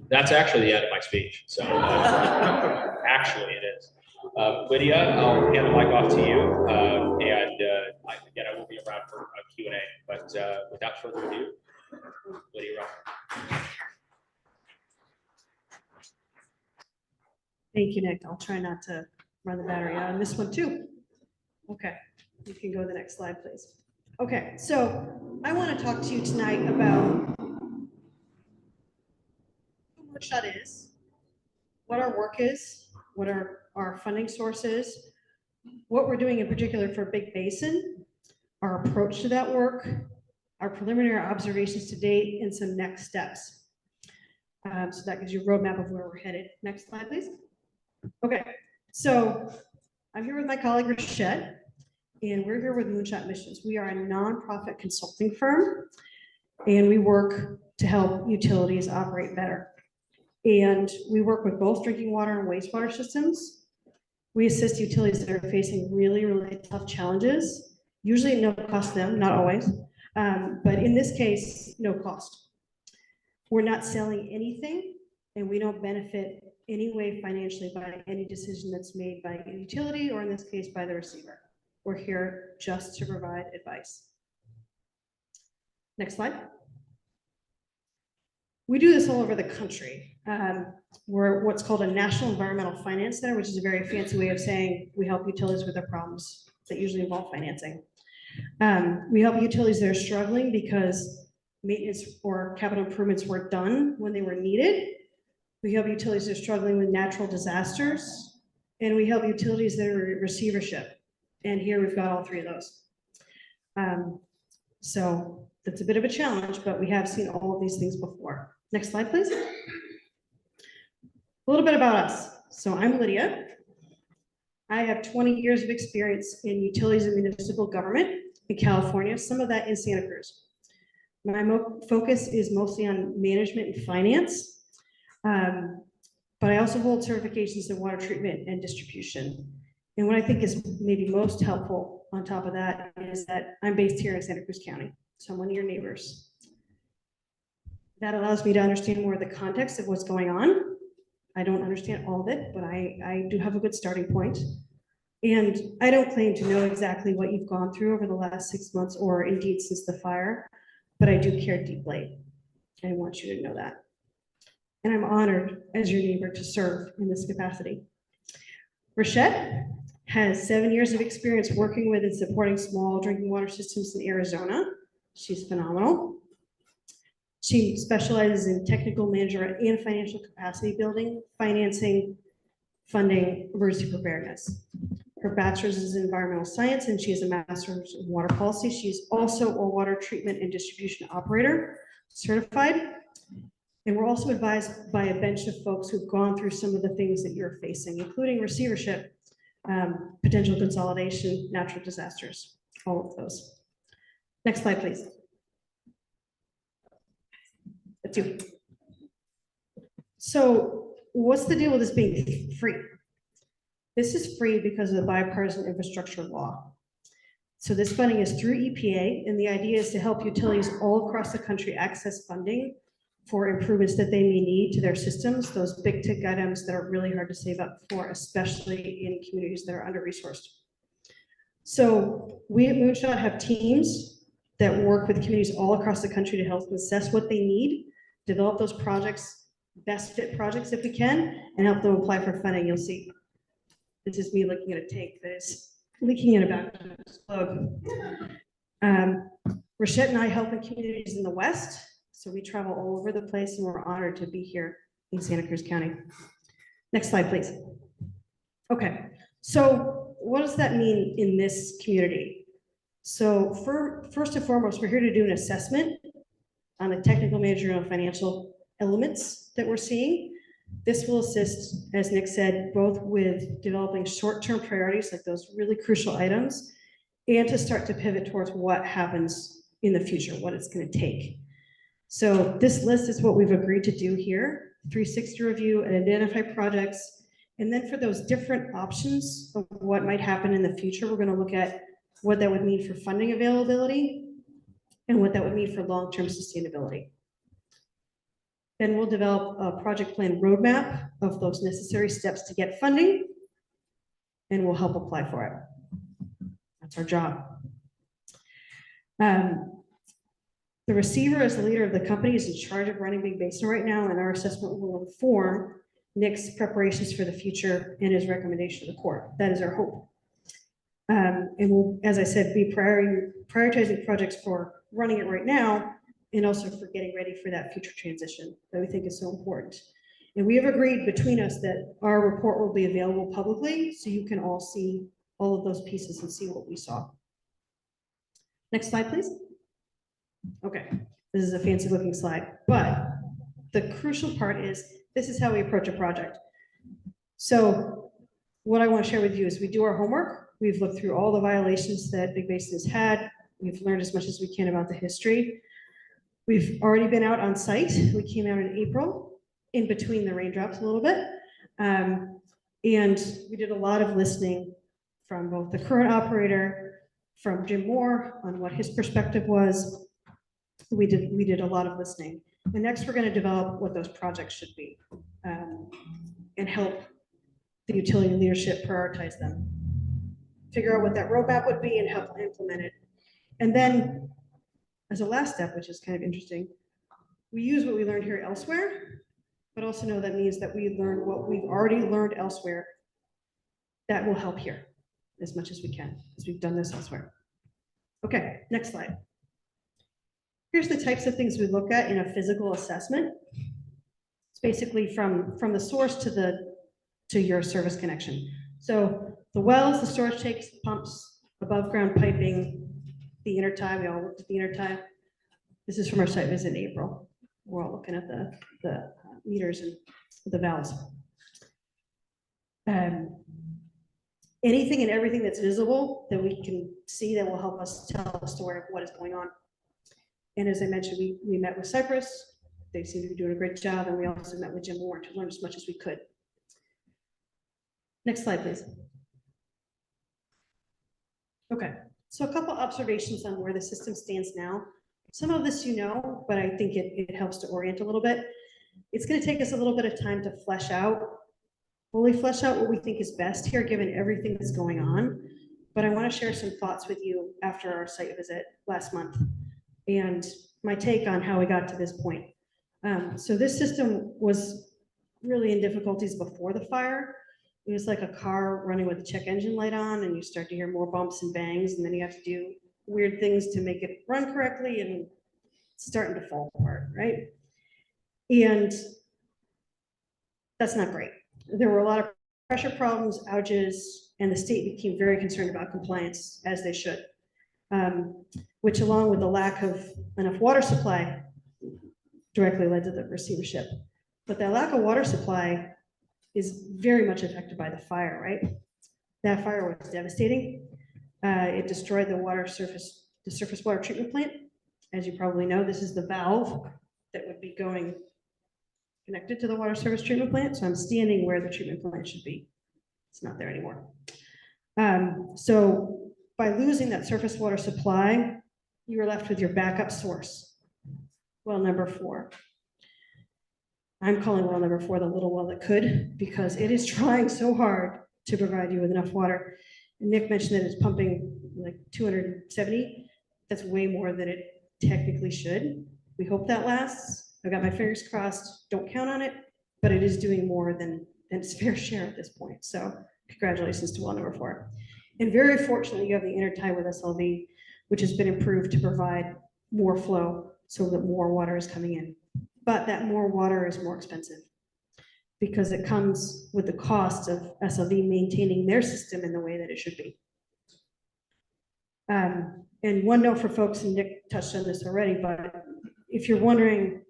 That's actually the end of my speech. So actually it is. Lydia, I'll hand the mic off to you. Again, I will be around for a Q&A, but without further ado, Lydia, Ruff. Thank you, Nick. I'll try not to run the battery out on this one too. Okay, you can go to the next slide, please. Okay, so I want to talk to you tonight about what Shut is, what our work is, what our funding source is, what we're doing in particular for Big Basin, our approach to that work, our preliminary observations to date, and some next steps. So that gives you a roadmap of where we're headed. Next slide, please. Okay, so I'm here with my colleague Rashad, and we're here with Moonshot Missions. We are a nonprofit consulting firm, and we work to help utilities operate better. And we work with both drinking water and wastewater systems. We assist utilities that are facing really, really tough challenges, usually at no cost to them, not always, but in this case, no cost. We're not selling anything, and we don't benefit any way financially by any decision that's made by a utility, or in this case, by the receiver. We're here just to provide advice. Next slide. We do this all over the country. We're what's called a National Environmental Finance Center, which is a very fancy way of saying we help utilities with their problems that usually involve financing. We help utilities that are struggling because maintenance or capital improvements weren't done when they were needed. We help utilities that are struggling with natural disasters, and we help utilities that are in receivership. And here we've got all three of those. So that's a bit of a challenge, but we have seen all of these things before. Next slide, please. A little bit about us. So I'm Lydia. I have 20 years of experience in utilities and municipal government in California, some of that in Santa Cruz. My focus is mostly on management and finance. But I also hold certifications in water treatment and distribution. And what I think is maybe most helpful on top of that is that I'm based here in Santa Cruz County, so I'm one of your neighbors. That allows me to understand more of the context of what's going on. I don't understand all of it, but I do have a good starting point. And I don't claim to know exactly what you've gone through over the last 6 months or indeed since the fire, but I do care deeply. I want you to know that. And I'm honored as your neighbor to serve in this capacity. Rashad has 7 years of experience working with and supporting small drinking water systems in Arizona. She's phenomenal. She specializes in technical management and financial capacity building, financing, funding, emergency preparedness. Her bachelor's is in environmental science, and she has a master's in water policy. She's also a water treatment and distribution operator certified. And we're also advised by a bench of folks who've gone through some of the things that you're facing, including receivership, potential consolidation, natural disasters, all of those. Next slide, please. That's you. So what's the deal with this being free? This is free because of the bipartisan infrastructure law. So this funding is through EPA, and the idea is to help utilities all across the country access funding for improvements that they may need to their systems, those big ticket items that are really hard to save up for, especially in communities that are under-resourced. So we at Moonshot have teams that work with communities all across the country to help assess what they need, develop those projects, best fit projects if we can, and help them apply for funding. You'll see, this is me looking at a tank that is leaking in a baptism plug. Rochette and I help in communities in the West. So we travel all over the place and we're honored to be here in Santa Cruz County. Next slide, please. Okay, so what does that mean in this community? So first and foremost, we're here to do an assessment on the technical, managerial, and financial elements that we're seeing. This will assist, as Nick said, both with developing short-term priorities, like those really crucial items, and to start to pivot towards what happens in the future, what it's going to take. So this list is what we've agreed to do here, 360 review and identify projects. And then for those different options of what might happen in the future, we're going to look at what that would mean for funding availability and what that would mean for long-term sustainability. Then we'll develop a project plan roadmap of those necessary steps to get funding, and we'll help apply for it. That's our job. The receiver, as the leader of the company, is in charge of running Big Basin right now, and our assessment will inform Nick's preparations for the future and his recommendation to the court. That is our hope. And we'll, as I said, be prioritizing projects for running it right now, and also for getting ready for that future transition that we think is so important. And we have agreed between us that our report will be available publicly, so you can all see all of those pieces and see what we saw. Next slide, please. Okay, this is a fancy looking slide, but the crucial part is this is how we approach a project. So what I want to share with you is we do our homework. We've looked through all the violations that Big Basin has had. We've learned as much as we can about the history. We've already been out on site. We came out in April, in between the raindrops a little bit. And we did a lot of listening from both the current operator, from Jim Moore on what his perspective was. We did a lot of listening. And next we're going to develop what those projects should be and help the utility leadership prioritize them. Figure out what that roadmap would be and help implement it. And then as a last step, which is kind of interesting, we use what we learned here elsewhere, but also know that means that we learn what we've already learned elsewhere that will help here as much as we can, because we've done this elsewhere. Okay, next slide. Here's the types of things we look at in a physical assessment. It's basically from the source to your service connection. So the wells, the storage tanks, the pumps, above ground piping, the intertie, we all looked at the intertie. This is from our site visit in April. We're all looking at the meters and the valves. Anything and everything that's visible that we can see that will help us tell the story of what is going on. And as I mentioned, we met with Cypress. They seem to be doing a great job, and we also met with Jim Moore to learn as much as we could. Next slide, please. Okay, so a couple observations on where the system stands now. Some of this you know, but I think it helps to orient a little bit. It's going to take us a little bit of time to fully flesh out what we think is best here, given everything that's going on. But I want to share some thoughts with you after our site visit last month and my take on how we got to this point. So this system was really in difficulties before the fire. It was like a car running with a check engine light on, and you start to hear more bumps and bangs, and then you have to do weird things to make it run correctly, and it's starting to fall apart, right? And that's not great. There were a lot of pressure problems, outages, and the state became very concerned about compliance, as they should, which along with the lack of enough water supply directly led to the receivership. But that lack of water supply is very much affected by the fire, right? That fire was devastating. It destroyed the surface water treatment plant. As you probably know, this is the valve that would be connected to the water service treatment plant. So I'm standing where the treatment plant should be. It's not there anymore. So by losing that surface water supply, you are left with your backup source. Well, number 4. I'm calling well number 4 the little well that could, because it is trying so hard to provide you with enough water. And Nick mentioned that it's pumping like 270. That's way more than it technically should. We hope that lasts. I've got my fingers crossed. Don't count on it, but it is doing more than its fair share at this point. So congratulations to well number 4. And very fortunately, you have the intertie with SLV, which has been improved to provide more flow so that more water is coming in. But that more water is more expensive because it comes with the cost of SLV maintaining their system in the way that it should be. And one note for folks, and Nick touched on this already, but if you're wondering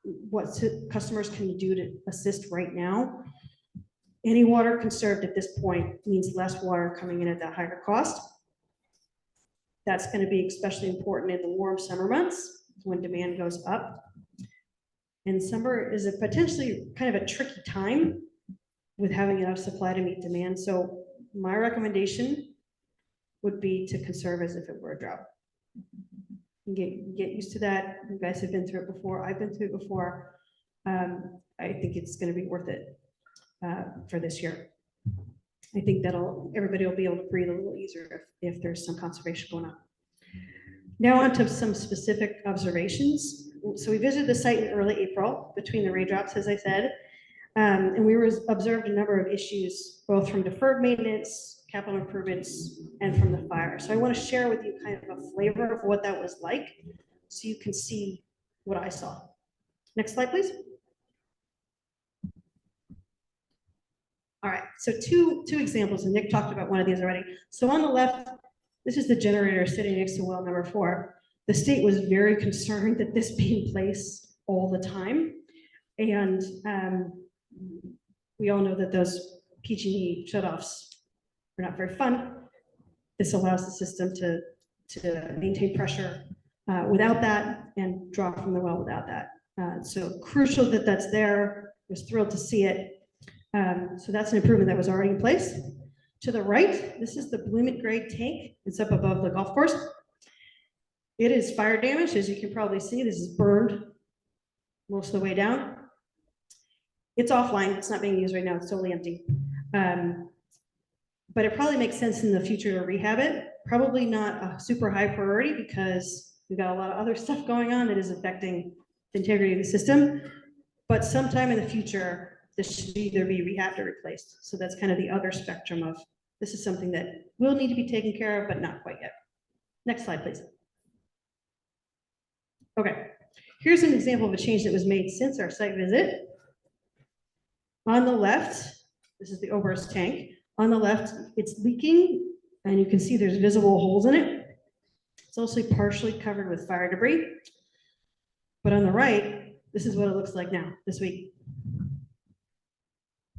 what customers can do to assist right now, any water conserved at this point means less water coming in at that higher cost. That's going to be especially important in the warm summer months when demand goes up. And summer is a potentially kind of a tricky time with having enough supply to meet demand. So my recommendation would be to conserve as if it were a drought. Get used to that. You guys have been through it before. I've been through it before. I think it's going to be worth it for this year. I think everybody will be able to breathe a little easier if there's some conservation going on. Now on to some specific observations. So we visited the site in early April between the raindrops, as I said, and we observed a number of issues, both from deferred maintenance, capital improvements, and from the fire. So I want to share with you kind of a flavor of what that was like so you can see what I saw. Next slide, please. All right, so two examples, and Nick talked about one of these already. So on the left, this is the generator sitting next to well number 4. The state was very concerned that this be in place all the time. And we all know that those PG&E shutoffs are not very fun. This allows the system to maintain pressure without that and draw from the well without that. So crucial that that's there. I was thrilled to see it. So that's an improvement that was already in place. To the right, this is the Blooming grade tank. It's up above the golf course. It is fire damaged, as you can probably see. This is burned most of the way down. It's offline. It's not being used right now. It's totally empty. But it probably makes sense in the future to rehab it. Probably not a super high priority because we've got a lot of other stuff going on that is affecting the integrity of the system. But sometime in the future, this should either be rehabbed or replaced. So that's kind of the other spectrum of this is something that will need to be taken care of, but not quite yet. Next slide, please. Okay, here's an example of a change that was made since our site visit. On the left, this is the Oberst tank. On the left, it's leaking, and you can see there's visible holes in it. It's also partially covered with fire debris. But on the right, this is what it looks like now, this week.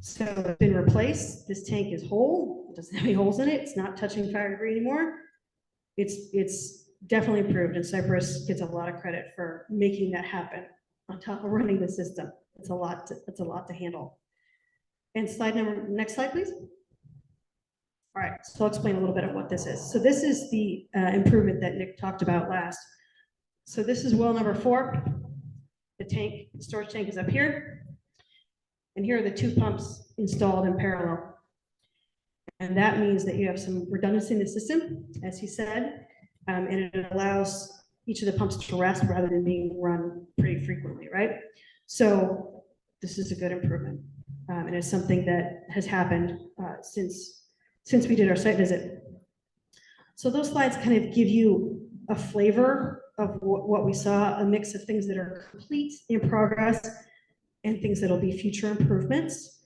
So it's been replaced. This tank is whole. It doesn't have any holes in it. It's not touching fire debris anymore. It's definitely improved, and Cypress gets a lot of credit for making that happen on top of running the system. It's a lot to handle. And next slide, please. All right, so I'll explain a little bit of what this is. So this is the improvement that Nick talked about last. So this is well number 4. The storage tank is up here. And here are the 2 pumps installed in parallel. And that means that you have some redundancy in the system, as he said, and it allows each of the pumps to rest rather than being run pretty frequently, right? So this is a good improvement. And it's something that has happened since we did our site visit. So those slides kind of give you a flavor of what we saw, a mix of things that are complete, in progress, and things that'll be future improvements.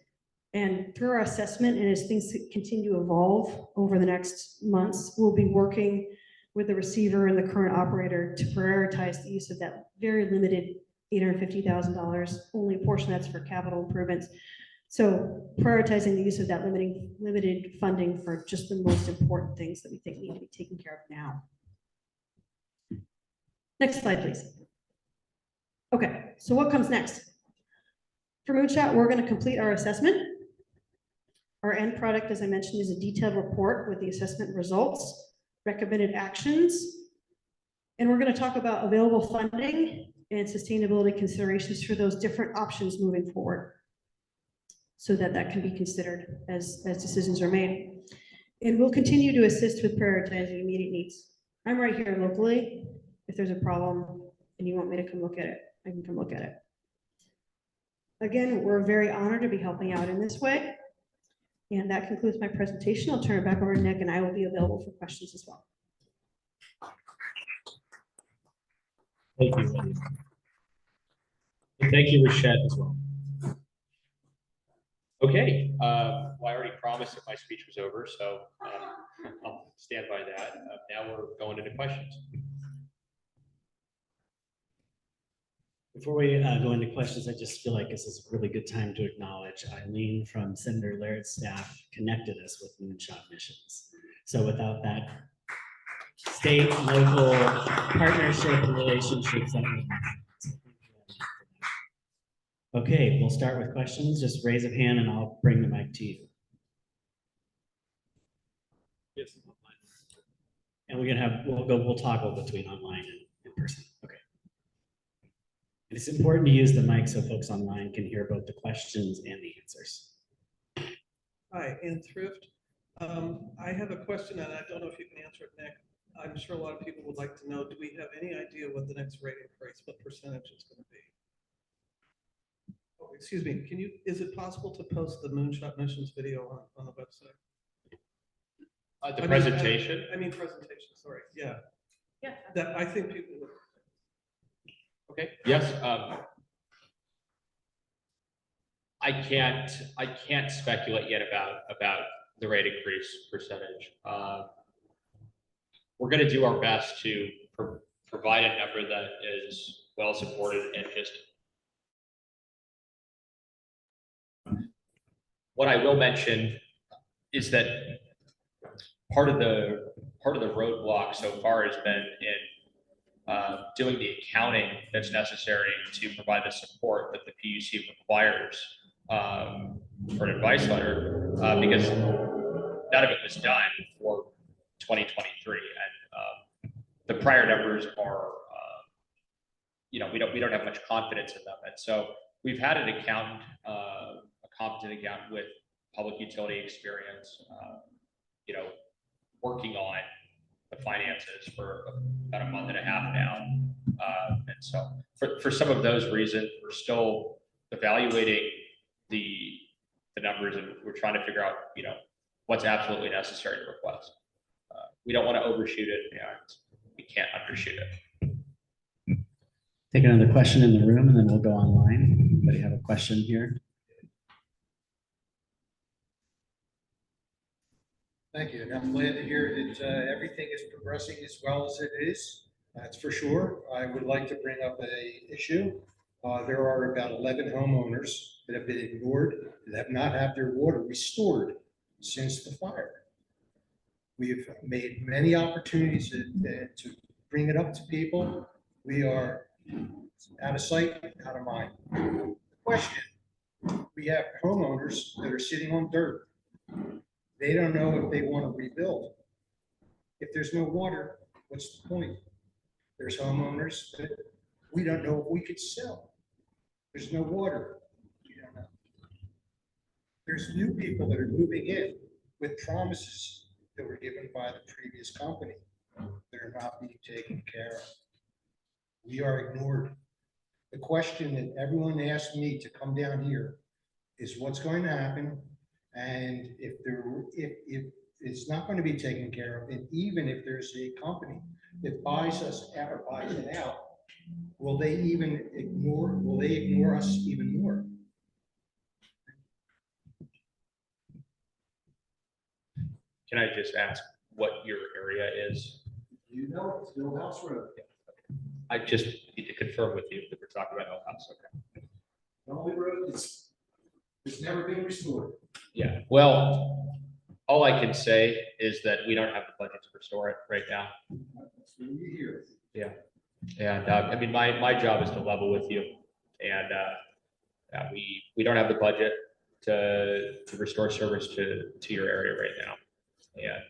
And through our assessment, and as things continue to evolve over the next months, we'll be working with the receiver and the current operator to prioritize the use of that very limited $850,000, only a portion that's for capital improvements. So prioritizing the use of that limited funding for just the most important things that we think need to be taken care of now. Next slide, please. Okay, so what comes next? For Moonshot, we're going to complete our assessment. Our end product, as I mentioned, is a detailed report with the assessment results, recommended actions, and we're going to talk about available funding and sustainability considerations for those different options moving forward, so that that can be considered as decisions are made. And we'll continue to assist with prioritizing immediate needs. I'm right here locally. If there's a problem and you want me to come look at it, I can come look at it. Again, we're very honored to be helping out in this way. And that concludes my presentation. I'll turn it back over to Nick, and I will be available for questions as well. Thank you, Lydia. And thank you, Rashad, as well. Okay, well, I already promised that my speech was over, so I'll stand by that. Now we're going into questions. Before we go into questions, I just feel like this is a really good time to acknowledge Eileen from Senator Laird's staff connected us with Moonshot Missions. So without that state, local partnership and relationships. Okay, we'll start with questions. Just raise a hand and I'll bring the mic to you. Yes. And we'll toggle between online and in person. Okay. It's important to use the mic so folks online can hear both the questions and the answers. Hi, Ann Thrift. I have a question, and I don't know if you can answer it, Nick. I'm sure a lot of people would like to know, do we have any idea what the next rate increase, what percentage it's going to be? Oh, excuse me, is it possible to post the Moonshot Missions video on the website? The presentation? I mean presentation, sorry, yeah. Yeah. That, I think people would. Okay, yes. I can't speculate yet about the rate increase percentage. We're going to do our best to provide a number that is well supported, and just what I will mention is that part of the roadblock so far has been in doing the accounting that's necessary to provide the support that the PUC requires for an advice letter, because none of it was done for 2023, and the prior numbers are, we don't have much confidence in them, and so we've had an accountant, a competent accountant with public utility experience, working on the finances for about a month and a half now. And so for some of those reasons, we're still evaluating the numbers, and we're trying to figure out, what's absolutely necessary to request. We don't want to overshoot it, and we can't undershoot it. Take another question in the room and then we'll go online. Anybody have a question here? Thank you, and I'm glad to hear that everything is progressing as well as it is. That's for sure. I would like to bring up a issue. There are about 11 homeowners that have been ignored, that have not had their water restored since the fire. We've made many opportunities to bring it up to people. We are out of sight, out of mind. Question: we have homeowners that are sitting on dirt. They don't know if they want to rebuild. If there's no water, what's the point? There's homeowners that we don't know if we could sell. There's no water. We don't know. There's new people that are moving in with promises that were given by the previous company that are not being taken care of. We are ignored. The question that everyone asked me to come down here is what's going to happen. And if it's not going to be taken care of, and even if there's a company that buys us out or buys it out, will they ignore us even more? Can I just ask what your area is? You know, it's Mill House Road. I just need to confirm with you that we're talking about Elk House. Okay. The only road that's never been restored. Yeah, well, all I can say is that we don't have the budget to restore it right now. That's what you hear. Yeah, and I mean, my job is to level with you, and we don't have the budget. to restore service to your area right now. And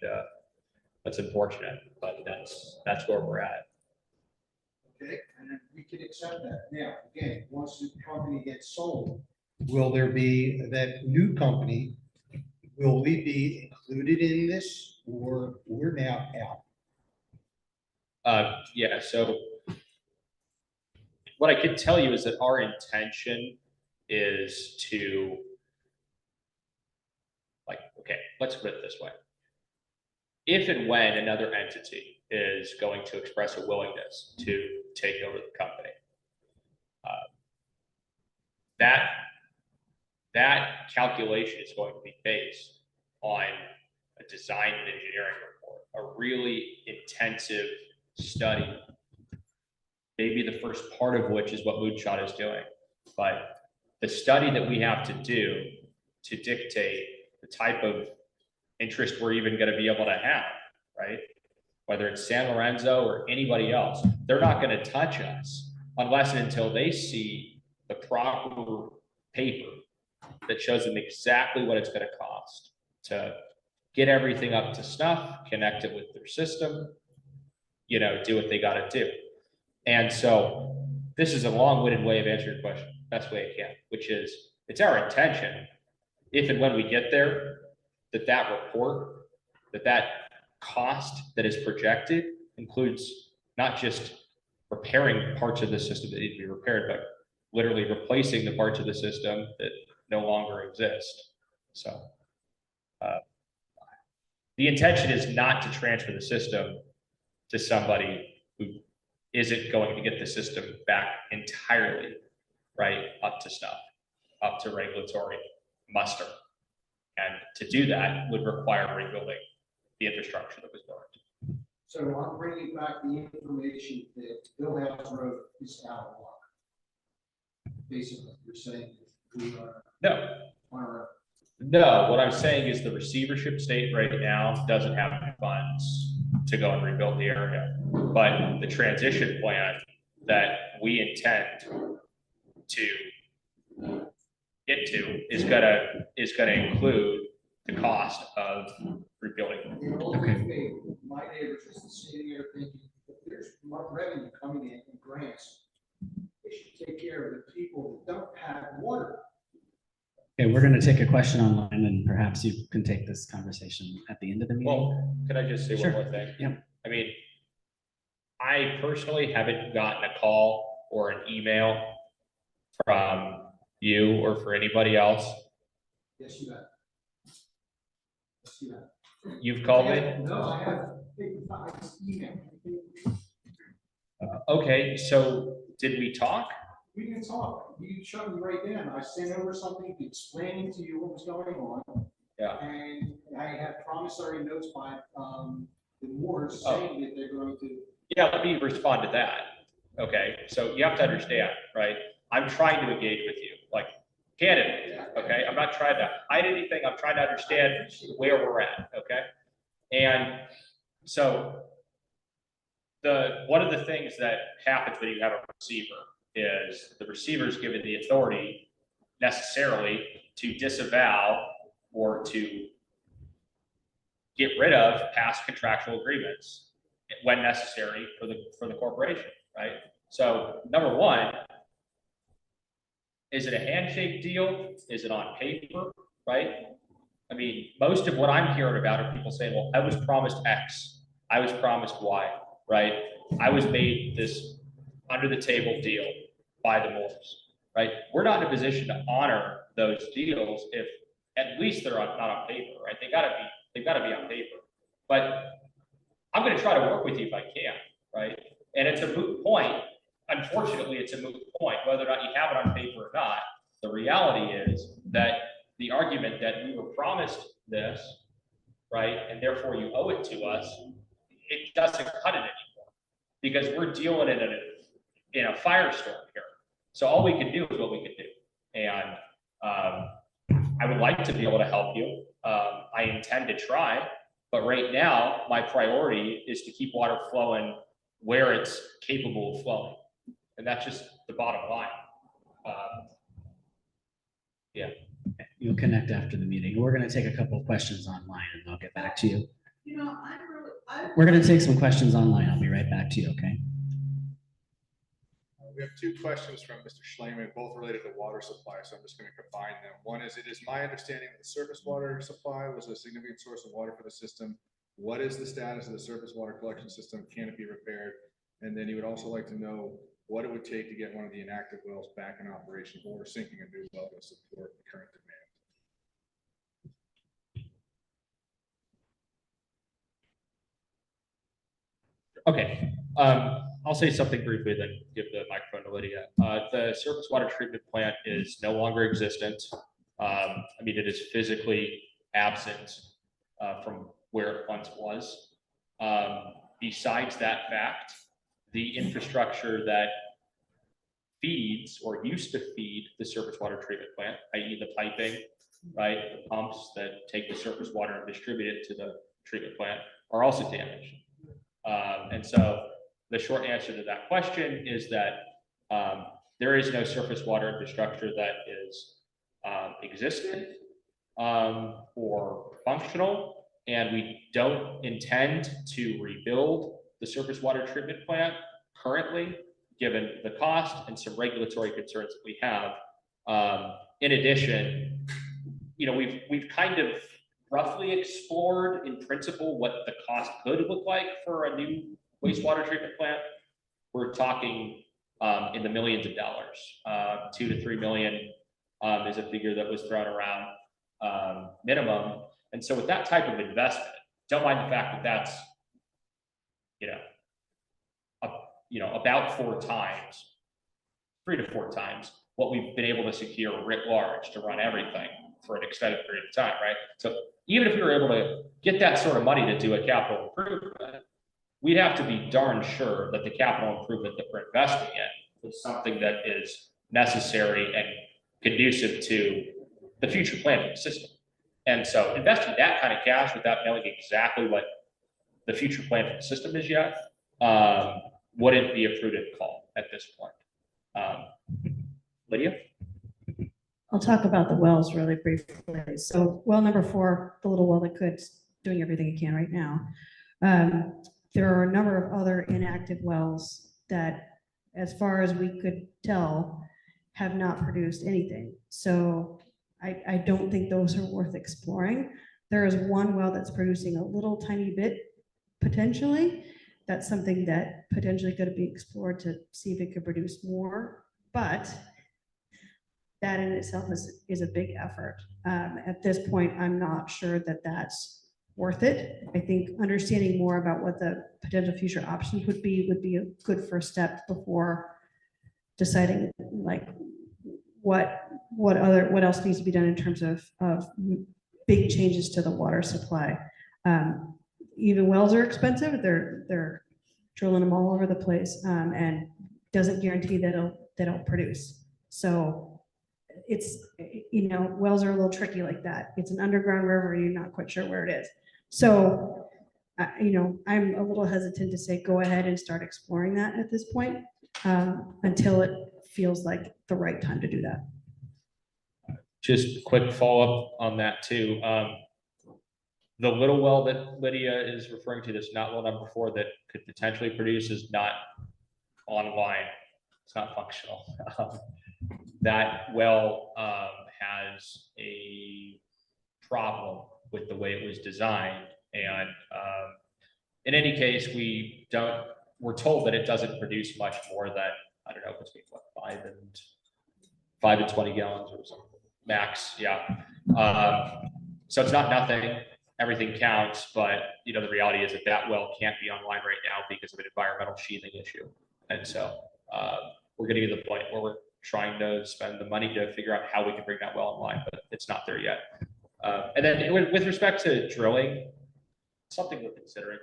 that's unfortunate, but that's where we're at. Okay, and then we can accept that. Now, again, once the company gets sold, will there be that new company, will we be included in this or we're now out? Yeah, so what I can tell you is that our intention is to, like, okay, let's put it this way. If and when another entity is going to express a willingness to take over the company, that calculation is going to be based on a design and engineering report, a really intensive study, maybe the first part of which is what Moonshot is doing. But the study that we have to do to dictate the type of interest we're even going to be able to have, right? Whether it's San Lorenzo or anybody else, they're not going to touch us unless and until they see the proper paper that shows them exactly what it's going to cost to get everything up to snuff, connect it with their system, you know, do what they got to do. And so this is a long-winded way of answering your question, best way I can, which is it's our intention, if and when we get there, that report, that cost that is projected includes not just repairing parts of the system that need to be repaired, but literally replacing the parts of the system that no longer exist. So the intention is not to transfer the system to somebody who isn't going to get the system back entirely, right, up to snuff, up to regulatory muster. And to do that would require rebuilding the infrastructure that was burned. So I'm bringing back the information that Bill House Road is out of luck. Basically, you're saying we are. No, what I'm saying is the receivership state right now doesn't have any funds to go and rebuild the area. But the transition plan that we intend to get to is gonna include the cost of rebuilding. In all good faith, my neighbors is sitting here thinking, if there's revenue coming in grants, they should take care of the people that don't have water. Okay, we're going to take a question online and perhaps you can take this conversation at the end of the meeting. Well, can I just say Sure. one more thing? Yeah. I mean, I personally haven't gotten a call or an email from you or for anybody else. Yes, you have. Yes, you have. You've called me? No, I have. It's email. Okay, so did we talk? We didn't talk. You shut me right down. I sent over something explaining to you what was going on. Yeah. And I have promissory notes by the Moores Oh. saying that they're going to. Yeah, let me respond to that. Okay, so you have to understand, right? I'm trying to engage with you, like, candidly, okay? I'm not trying to hide anything. I'm trying to understand where we're at, okay? And so one of the things that happens when you have a receiver is the receiver is given the authority necessarily to disavow or to get rid of past contractual agreements when necessary for the corporation, right? So number one, is it a handshake deal? Is it on paper, right? I mean, most of what I'm hearing about are people saying, well, I was promised X, I was promised Y, right? I was made this under the table deal by the Moores, right? We're not in a position to honor those deals if at least they're not on paper, right? They've got to be on paper. But I'm going to try to work with you if I can, right? And it's a moot point. Unfortunately, it's a moot point, whether or not you have it on paper or not. The reality is that the argument that we were promised this, right, and therefore you owe it to us, it doesn't cut it anymore because we're dealing in a firestorm here. So all we can do is what we can do. And I would like to be able to help you. I intend to try, but right now my priority is to keep water flowing where it's capable of flowing. And that's just the bottom line. Yeah. you'll connect after the meeting. We're gonna take a couple of questions online and I'll get back to you. You know, I'm really, We're gonna take some questions online. I'll be right back to you, okay? We have two questions from Mr. Schleman, both related to water supply, so I'm just going to combine them. One is, it is my understanding that the surface water supply was a significant source of water for the system. What is the status of the surface water collection system? Can it be repaired? And then you would also like to know what it would take to get one of the inactive wells back in operation or sinking a new well to support the current demand. Okay, I'll say something briefly, then give the microphone to Lydia. The surface water treatment plant is no longer existent. I mean, it is physically absent from where it once was. Besides that fact, the infrastructure that feeds or used to feed the surface water treatment plant, i.e. the piping, right, the pumps that take the surface water and distribute it to the treatment plant, are also damaged. And so the short answer to that question is that there is no surface water infrastructure that is existent or functional, and we don't intend to rebuild the surface water treatment plant currently, given the cost and some regulatory concerns that we have. In addition, you know, we've kind of roughly explored in principle what the cost could look like for a new wastewater treatment plant. We're talking in the millions of dollars. 2 to 3 million is a figure that was thrown around minimum. And so with that type of investment, don't mind the fact that that's, about 4 times, 3 to 4 times what we've been able to secure writ large to run everything for an extended period of time, right? So even if we were able to get that sort of money to do a capital improvement, we'd have to be darn sure that the capital improvement that we're investing in is something that is necessary and conducive to the future plan of the system. And so investing that kind of cash without knowing exactly what the future plan for the system is yet wouldn't be a prudent call at this point. Lydia? I'll talk about the wells really briefly. So well number 4, the little well that could, doing everything it can right now. There are a number of other inactive wells that, as far as we could tell, have not produced anything. So I don't think those are worth exploring. There is one well that's producing a little tiny bit potentially. That's something that potentially could be explored to see if it could produce more, but that in itself is a big effort. At this point, I'm not sure that that's worth it. I think understanding more about what the potential future options would be a good first step before deciding like what else needs to be done in terms of big changes to the water supply. Even wells are expensive. They're drilling them all over the place, and doesn't guarantee that it'll produce. So it's, wells are a little tricky like that. It's an underground river. You're not quite sure where it is. So, I'm a little hesitant to say, go ahead and start exploring that at this point, until it feels like the right time to do that. Just quick follow-up on that too. The little well that Lydia is referring to, that's not well number 4, that could potentially produce, is not online. It's not functional. That well has a problem with the way it was designed. And in any case, we're told that it doesn't produce much more than, I don't know, between what, 5 and 20 gallons or something, max. Yeah. So it's not nothing. Everything counts, but the reality is that well can't be online right now because of an environmental sheathing issue. And so we're getting to the point where we're trying to spend the money to figure out how we can bring that well online, but it's not there yet. And then with respect to drilling, something we're considering,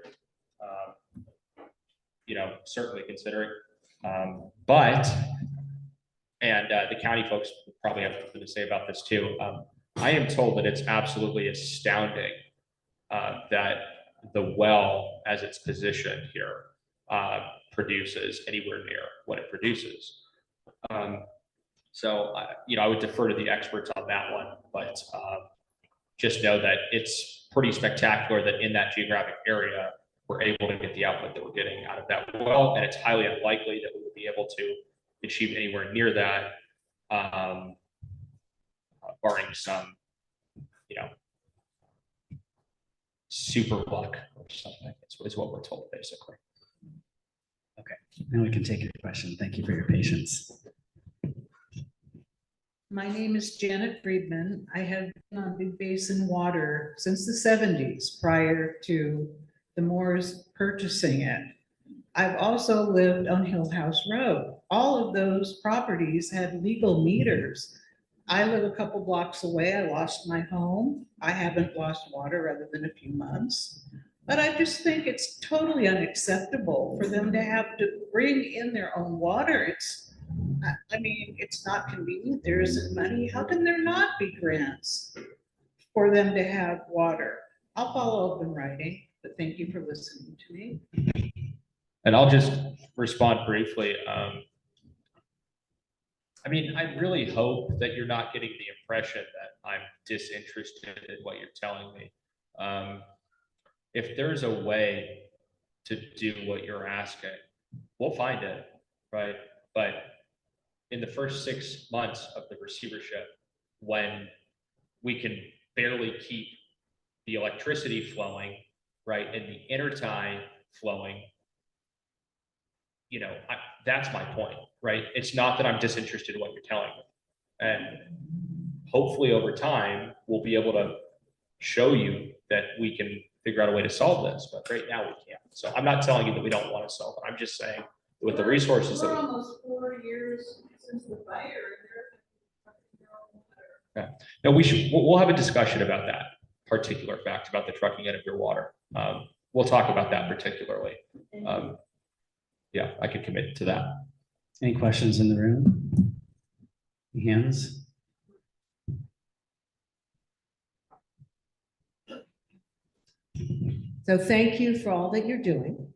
certainly considering, but the county folks probably have something to say about this too. I am told that it's absolutely astounding that the well, as it's positioned here, produces anywhere near what it produces. So, I would defer to the experts on on that one, but just know that it's pretty spectacular that in that geographic area, we're able to get the output that we're getting out of that well, and it's highly unlikely that we will be able to achieve anywhere near that, barring some, super luck or something, is what we're told, basically. Now we can take your question. Thank you for your patience. My name is Janet Friedman. I have been on Big Basin Water since the 70s, prior to the Moores purchasing it. I've also lived on Hill House Road. All of those properties had legal meters. I live a couple blocks away. I lost my home. I haven't lost water other than a few months. But I just think it's totally unacceptable for them to have to bring in their own water. I mean, it's not convenient. There isn't money. How can there not be grants for them to have water? I'll follow up in writing, but thank you for listening to me. And I'll just respond briefly. I mean, I really hope that you're not getting the impression that I'm disinterested in what you're telling me. If there's a way to do what you're asking, we'll find it, right? But in the first 6 months of the receivership, when we can barely keep the electricity flowing, right, and the intertie flowing, that's my point, right? It's not that I'm disinterested in what you're telling me. And hopefully over time, we'll be able to show you that we can figure out a way to solve this, but right now we can't. So I'm not telling you that we don't want to solve it. I'm just saying with the resources that We're we. almost 4 years since the fire. Yeah. No, we'll have a discussion about that particular fact about the trucking out of your water. We'll talk about that particularly. Yeah, I could commit to that. Any questions in the room? Hands? So thank you for all that you're doing.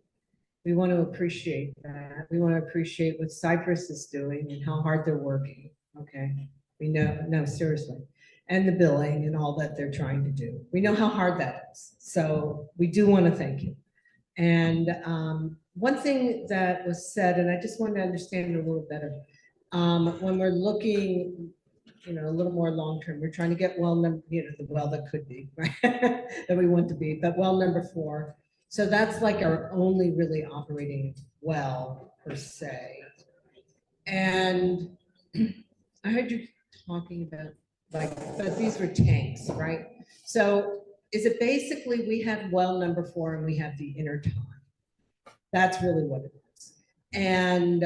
We want to appreciate that. We want to appreciate what Cypress is doing and how hard they're working. Okay. We know, no, seriously. And the billing and all that they're trying to do. We know how hard that is. So we do want to thank you. And one thing that was said, and I just wanted to understand it a little better. When we're looking, a little more long-term, we're trying to get well number, the well that could be, right? That we want to be, but well number 4. So that's like our only really operating well per se. And I heard you talking about but these were tanks, right? So is it basically we have well number 4 and we have the intertie? That's really what it is. And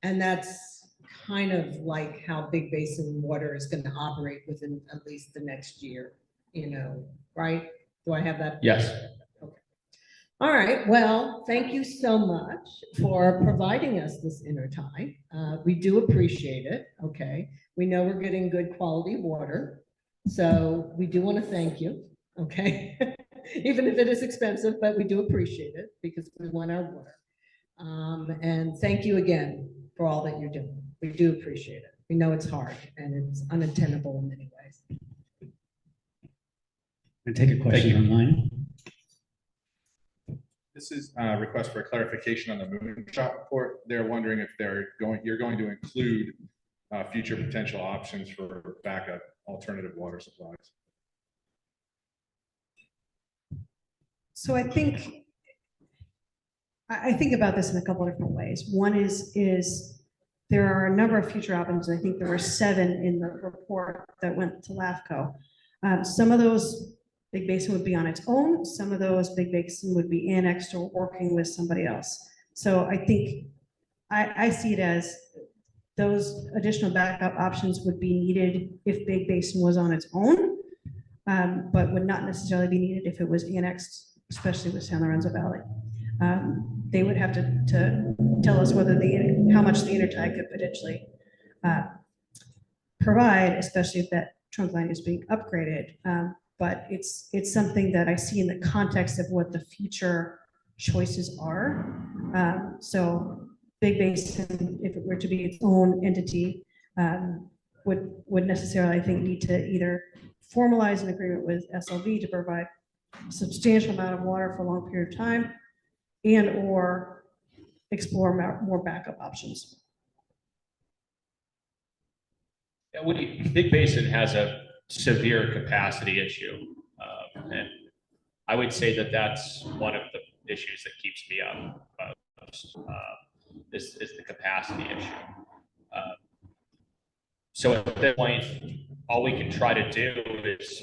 that's kind of like how Big Basin Water is going to operate within at least the next year, right? Do I have that? Yes. Okay. All right. Well, thank you so much for providing us this intertie. We do appreciate it. Okay. We know we're getting good quality water. So we do want to thank you. Okay. Even if it is expensive, but we do appreciate it because we want our water. And thank you again for all that you're doing. We do appreciate it. We know it's hard and it's unattainable in many ways. I take a question online. This is a request for clarification on the moonshot report. They're wondering if you're going to include future potential options for backup alternative water supplies. So I think about this in a couple of different ways. One is there are a number of future options. I think there were 7 in the report that went to LAFCO. Some of those Big Basin would be on its own. Some of those Big Basin would be annexed or working with somebody else. So I think I see it as those additional backup options would be needed if Big Basin was on its own, but would not necessarily be needed if it was annexed, especially with San Lorenzo Valley. They would have to tell us whether how much the intertie could potentially provide, especially if that trunk line is being upgraded. But it's something that I see in the context of what the future choices are. So Big Basin, if it were to be its own entity, would necessarily, I think, need to either formalize an agreement with SLV to provide a substantial amount of water for a long period of time and or explore more backup options. Yeah, Big Basin has a severe capacity issue. And I would say that that's one of the issues that keeps me up most, is the capacity issue. So at this point, all we can try to do is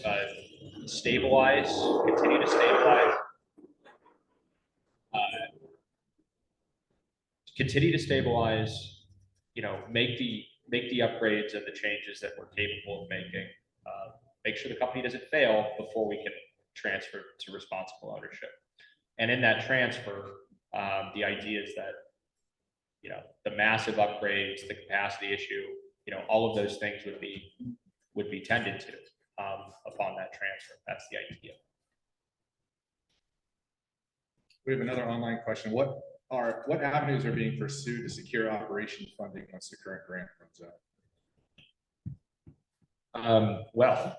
stabilize, continue to stabilize. Continue to stabilize, make the upgrades and the changes that we're capable of making. Make sure the company doesn't fail before we can transfer to responsible ownership. And in that transfer, the idea is that, the massive upgrades, the capacity issue, all of those things would be tended to upon that transfer. That's the idea. We have another online question. What avenues are being pursued to secure operation funding once the current grant runs out? Well,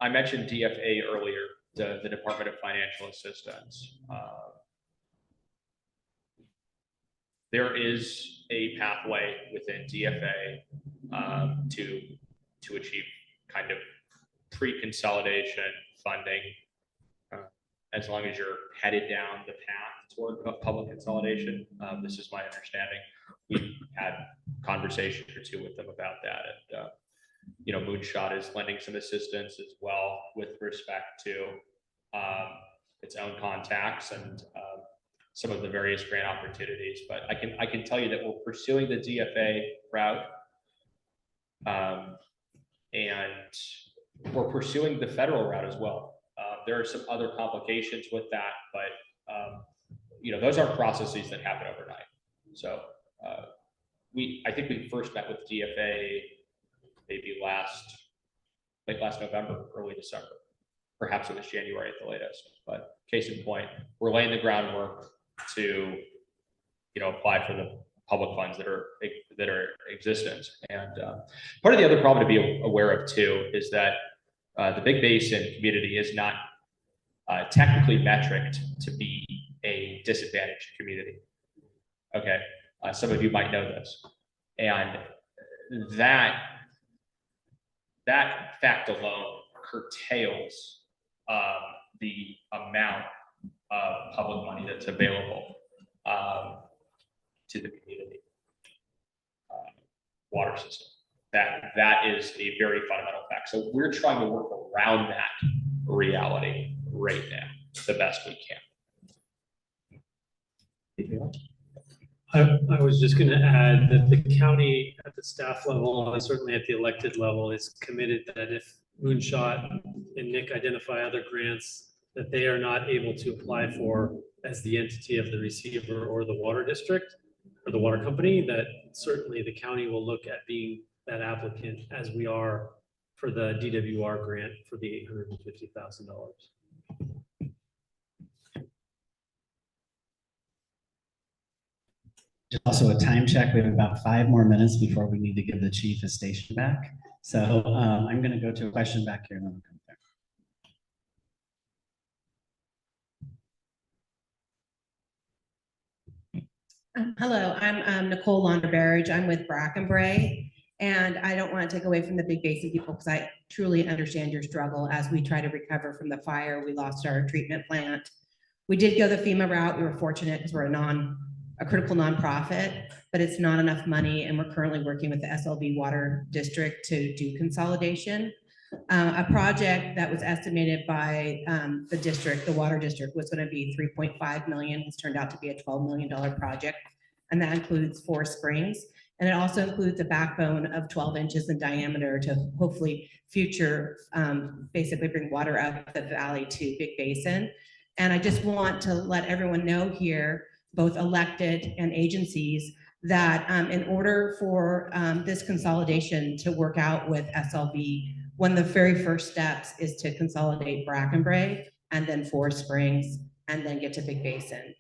I mentioned DFA earlier, the Department of Financial Assistance. There is a pathway within DFA to achieve kind of pre-consolidation funding, as long as you're headed down the path toward public consolidation. This is my understanding. We've had conversation or two with them about that. And, Moonshot is lending some assistance as well with respect to its own contacts and some of the various grant opportunities. But I can tell you that we're pursuing the DFA route, and we're pursuing the federal route as well. There are some other complications with that, but those are processes that happen overnight. So I think we first met with DFA maybe late last November, early December. Perhaps it was January at the latest. But case in point, we're laying the groundwork to apply for the public funds that are existent. And part of the other problem to be aware of too is that the Big Basin community is not technically metriced to be a disadvantaged community. Okay, some of you might know this, and that fact alone curtails the amount of public money that's available to the community water system. That is a very fundamental fact. So we're trying to work around that reality right now the best we can. I was just going to add that the county at the staff level and certainly at the elected level is committed that if Moonshot and Nick identify other grants that they are not able to apply for as the entity of the receiver or the water district or the water company, that certainly the county will look at being that applicant as we are for the DWR grant for the $850,000. Also a time check. We have about 5 more minutes before we need to give the chief his station back. So I'm going to go to a question back here and then we'll come there. Hello, I'm Nicole Launderberridge. I'm with Brackenbray, and I don't want to take away from the Big Basin people because I truly understand your struggle as we try to recover from the fire. We lost our treatment plant. We did go the FEMA route. We were fortunate because we're a critical nonprofit, but it's not enough money, and we're currently working with the SLV Water District to do consolidation. A project that was estimated by the district, the water district, was going to be $3.5 million. It's turned out to be a $12 million project, and that includes 4 springs. And it also includes a backbone of 12 inches in diameter to hopefully basically bring water up the valley to Big Basin. And I just want to let everyone know here, both elected and agencies, that in order for this consolidation to work out with SLV, one of the very first steps is to consolidate Brackenbray and then 4 Springs and then get to Big Basin.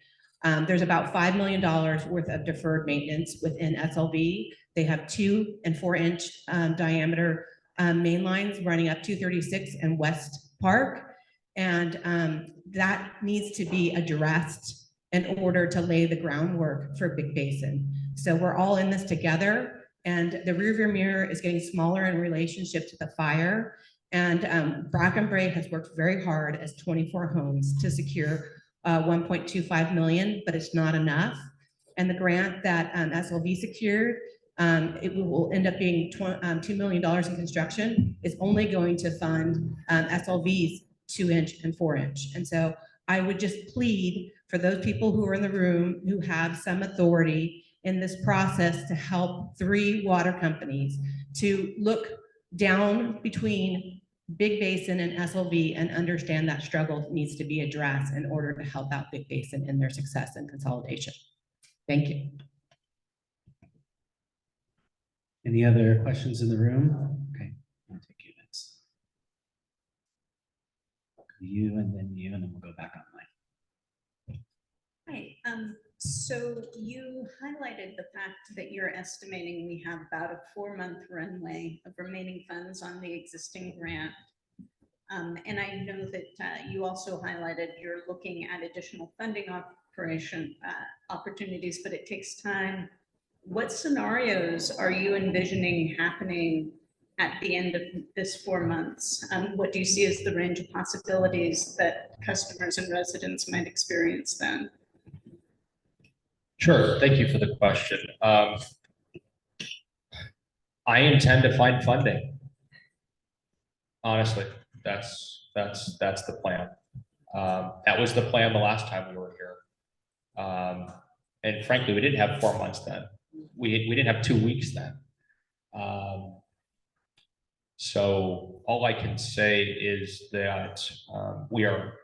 There's about $5 million worth of deferred maintenance within SLV. They have 2 and 4-inch diameter main lines running up 236 and West Park. And that needs to be addressed in order to lay the groundwork for Big Basin. So we're all in this together, and the rearview mirror is getting smaller in relationship to the fire. And Bracken Bray has worked very hard as 24 homes to secure 1.25 million, but it's not enough. And the grant that SLV secured, it will end up being $2 million in construction, is only going to fund SLV's 2-inch and 4-inch. And so I would just plead for those people who are in the room who have some authority in this process to help 3 water companies to look down between Big Basin and SLV and understand that struggle needs to be addressed in order to help out Big Basin in their success and consolidation. Thank you. Any other questions in the room? Okay, I'll take you next. You and then we'll go back online. Hi, so you highlighted the fact that you're estimating we have about a 4-month runway of remaining funds on the existing grant. And I know that you also highlighted you're looking at additional funding opportunities, but it takes time. What scenarios are you envisioning happening at the end of this 4 months? What do you see as the range of possibilities that customers and residents might experience then? Sure, thank you for the question. I intend to find funding. Honestly, that's the plan. That was the plan the last time we were here. And frankly, we didn't have 4 months then. We didn't have 2 weeks then. So all I can say is that we are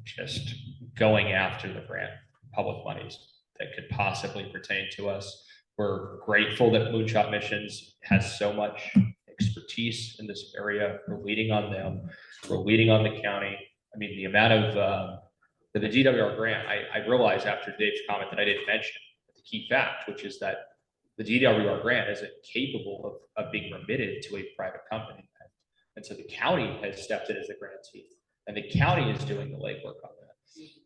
just going after the grant public monies that could possibly pertain to us. We're grateful that Moonshot Missions has so much expertise in this area. We're leading on them. We're leading on the county. I mean, the amount of the DWR grant, I realized after Dave's comment that I didn't mention the key fact, which is that the DWR grant isn't capable of being remitted to a private company. And so the county has stepped in as the grantee, and the county is doing the legwork on that.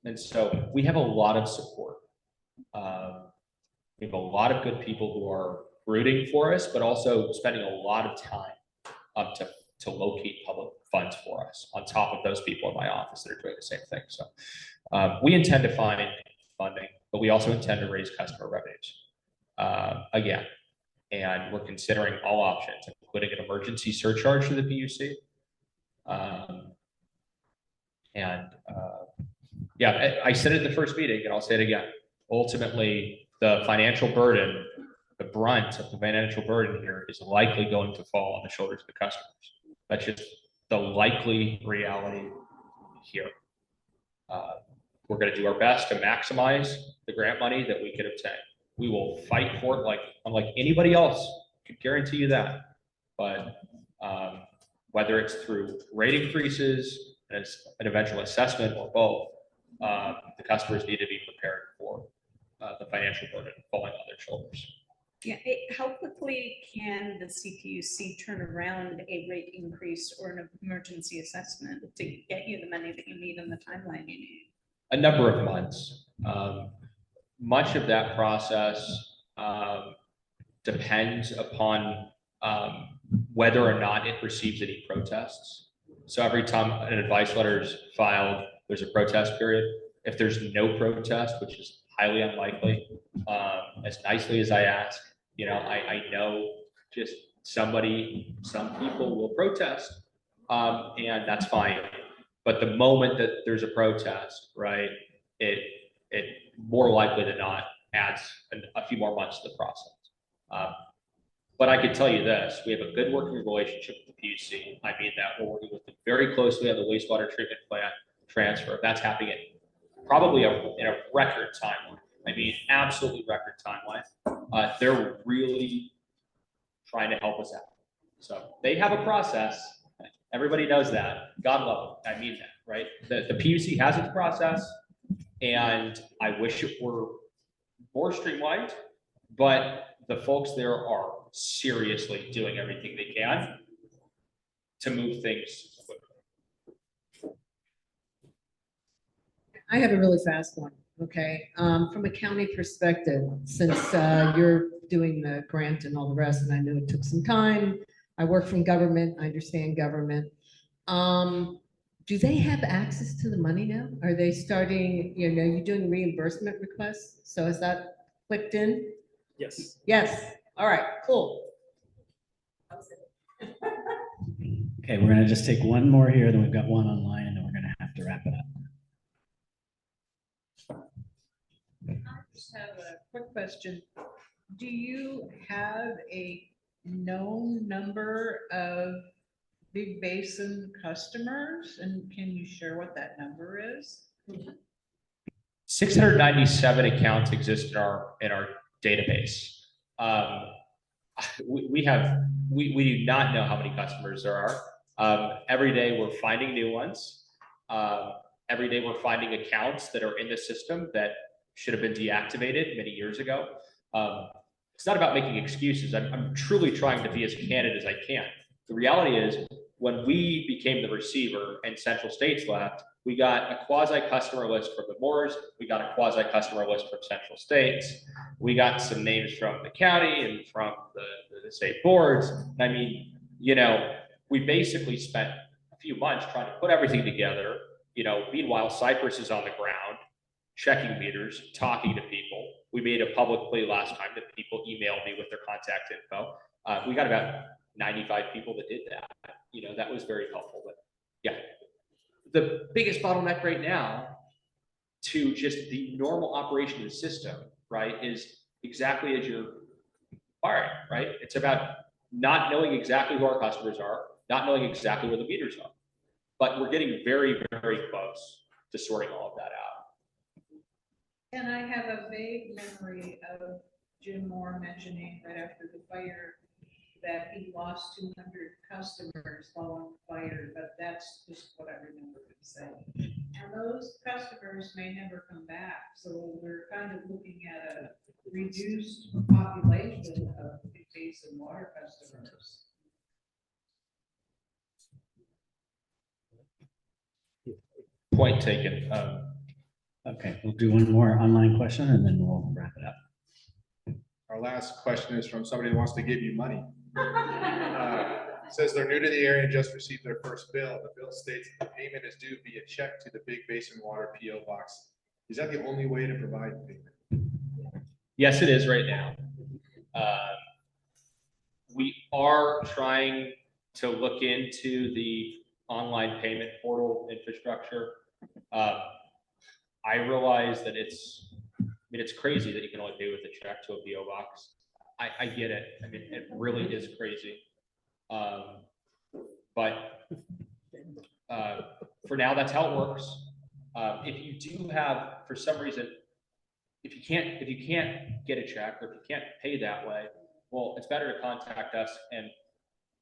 And so we have a lot of support. We have a lot of good people who are rooting for us, but also spending a lot of time to locate public funds for us on top of those people in my office that are doing the same thing. So we intend to find funding, but we also intend to raise customer revenues again. And we're considering all options, including an emergency surcharge for the PUC. Yeah, I said it in the first meeting, and I'll say it again. Ultimately, the financial burden, the brunt of the financial burden here is likely going to fall on the shoulders of the customers. That's just the likely reality here. We're going to do our best to maximize the grant money that we can obtain. We will fight for it unlike anybody else. I can guarantee you that. But whether it's through rate increases, and an eventual assessment, or both, the customers need to be prepared for the financial burden falling on their shoulders. Yeah, how quickly can the CPUC turn around a rate increase or an emergency assessment to get you the money that you need and the timeline you need? A number of months. Much of that process depends upon whether or not it receives any protests. So every time an advice letter is filed, there's a protest period. If there's no protest, which is highly unlikely, as nicely as I ask, I know just some people will protest, and that's fine. But the moment that there's a protest, right, it more likely than not adds a few more months to the process. But I can tell you this, we have a good working relationship with the PUC. I mean that we're working with them very closely on the wastewater treatment plant transfer. That's happening probably in a record timeline. I mean, absolutely record timeline. They're really trying to help us out. So they have a process. Everybody knows that. God love them. I mean that, right? The PUC has its process. And I wish it were more streamlined, but the folks there are seriously doing everything they can to move things quickly. I have a really fast one, okay? From a county perspective, since you're doing the grant and all the rest, and I know it took some time. I work from government, I understand government. Do they have access to the money now? Are they starting, you're doing reimbursement requests? So is that clicked in? Yes. Yes, all right, cool. Okay, we're gonna just take one more here, then we've got one online, and then we're gonna have to wrap it up. I just have a quick question. Do you have a known number of Big Basin customers? And can you share what that number is? 697 accounts exist in our database. We do not know how many customers there are. Every day we're finding new ones. Every day we're finding accounts that are in the system that should have been deactivated many years ago. It's not about making excuses. I'm truly trying to be as candid as I can. The reality is, when we became the receiver and Central States left, we got a quasi-customer list from the Moores. We got a quasi-customer list from Central States. We got some names from the county and from the state boards. I mean, we basically spent a few months trying to put everything together. Meanwhile, Cypress is on the ground, checking meters, talking to people. We made a public plea last time that people emailed me with their contact info. We got about 95 people that did that. That was very helpful. But yeah, the biggest bottleneck right now to just the normal operation of the system, right, is exactly as you're firing, right? It's about not knowing exactly who our customers are, not knowing exactly where the meters are. But we're getting very, very close to sorting all of that out. And I have a vague memory of Jim Moore mentioning right after the fire that he lost 200 customers following the fire, but that's just what I remember him saying. And those customers may never come back, so we're kind of looking at a reduced population of Big Basin Water customers. Point taken. Okay, we'll do one more online question and then we'll wrap it up. Our last question is from somebody who wants to give you money. Says they're new to the area and just received their first bill. The bill states the payment is due via check to the Big Basin Water PO box. Is that the only way to provide payment? Yes, it is right now. We are trying to look into the online payment portal infrastructure. I realize that it's crazy that you can only pay with a check to a PO box. I get it. I mean, it really is crazy. But for now, that's how it works. If you do have, for some reason, if you can't get a check or if you can't pay that way, well, it's better to contact us and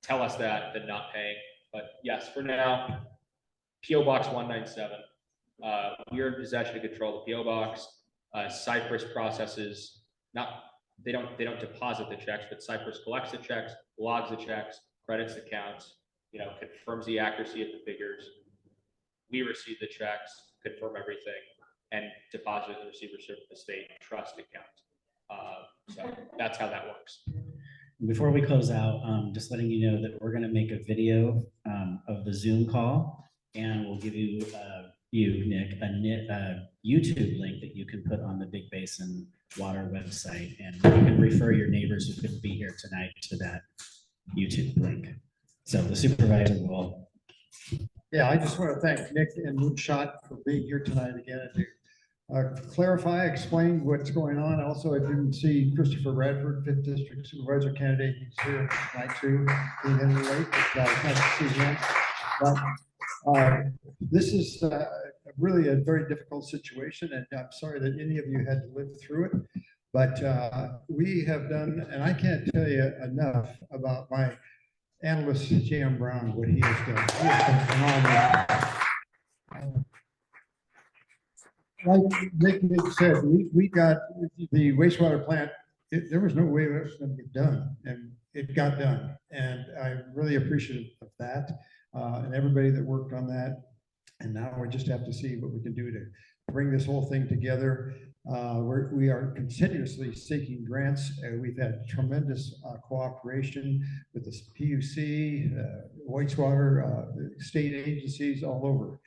tell us that than not paying. But yes, for now, PO Box 197. We are in possession to control the PO Box. Cypress processes they don't deposit the checks, but Cypress collects the checks, logs the checks, credits the accounts, confirms the accuracy of the figures. We receive the checks, confirm everything, and deposit it in the receivership of the state trust account. So that's how that works. Before we close out, just letting you know that we're going to make a video of the Zoom call, and we'll give you, Nick, a YouTube link that you can put on the Big Basin Water website, and you can refer your neighbors who couldn't be here tonight to that YouTube link. So the supervisor will. Yeah, I just want to thank Nick and Moonshot for being here tonight again and to clarify, explain what's going on. Also, I didn't see Christopher Radford, 5th District Supervisor candidate. He's here tonight too. Being in late, but it's nice to see him. But this is really a very difficult situation, and I'm sorry that any of you had to live through it. But we have done, and I can't tell you enough about my analyst, J.M. Brown, what he has done. He has been phenomenal. like Nick had said, we got the wastewater plant, there was no way it was gonna get done, and it got done. And I'm really appreciative of that, and everybody that worked on that. And now we just have to see what we can do to bring this whole thing together. We are continuously seeking grants. We've had tremendous cooperation with the PUC, wastewater, state agencies all over.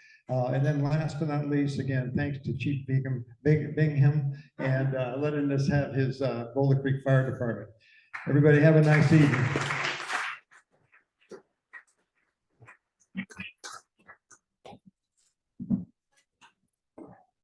And then last but not least, again, thanks to Chief Bingham and letting us have his Boulder Creek Fire Department. Everybody have a nice evening.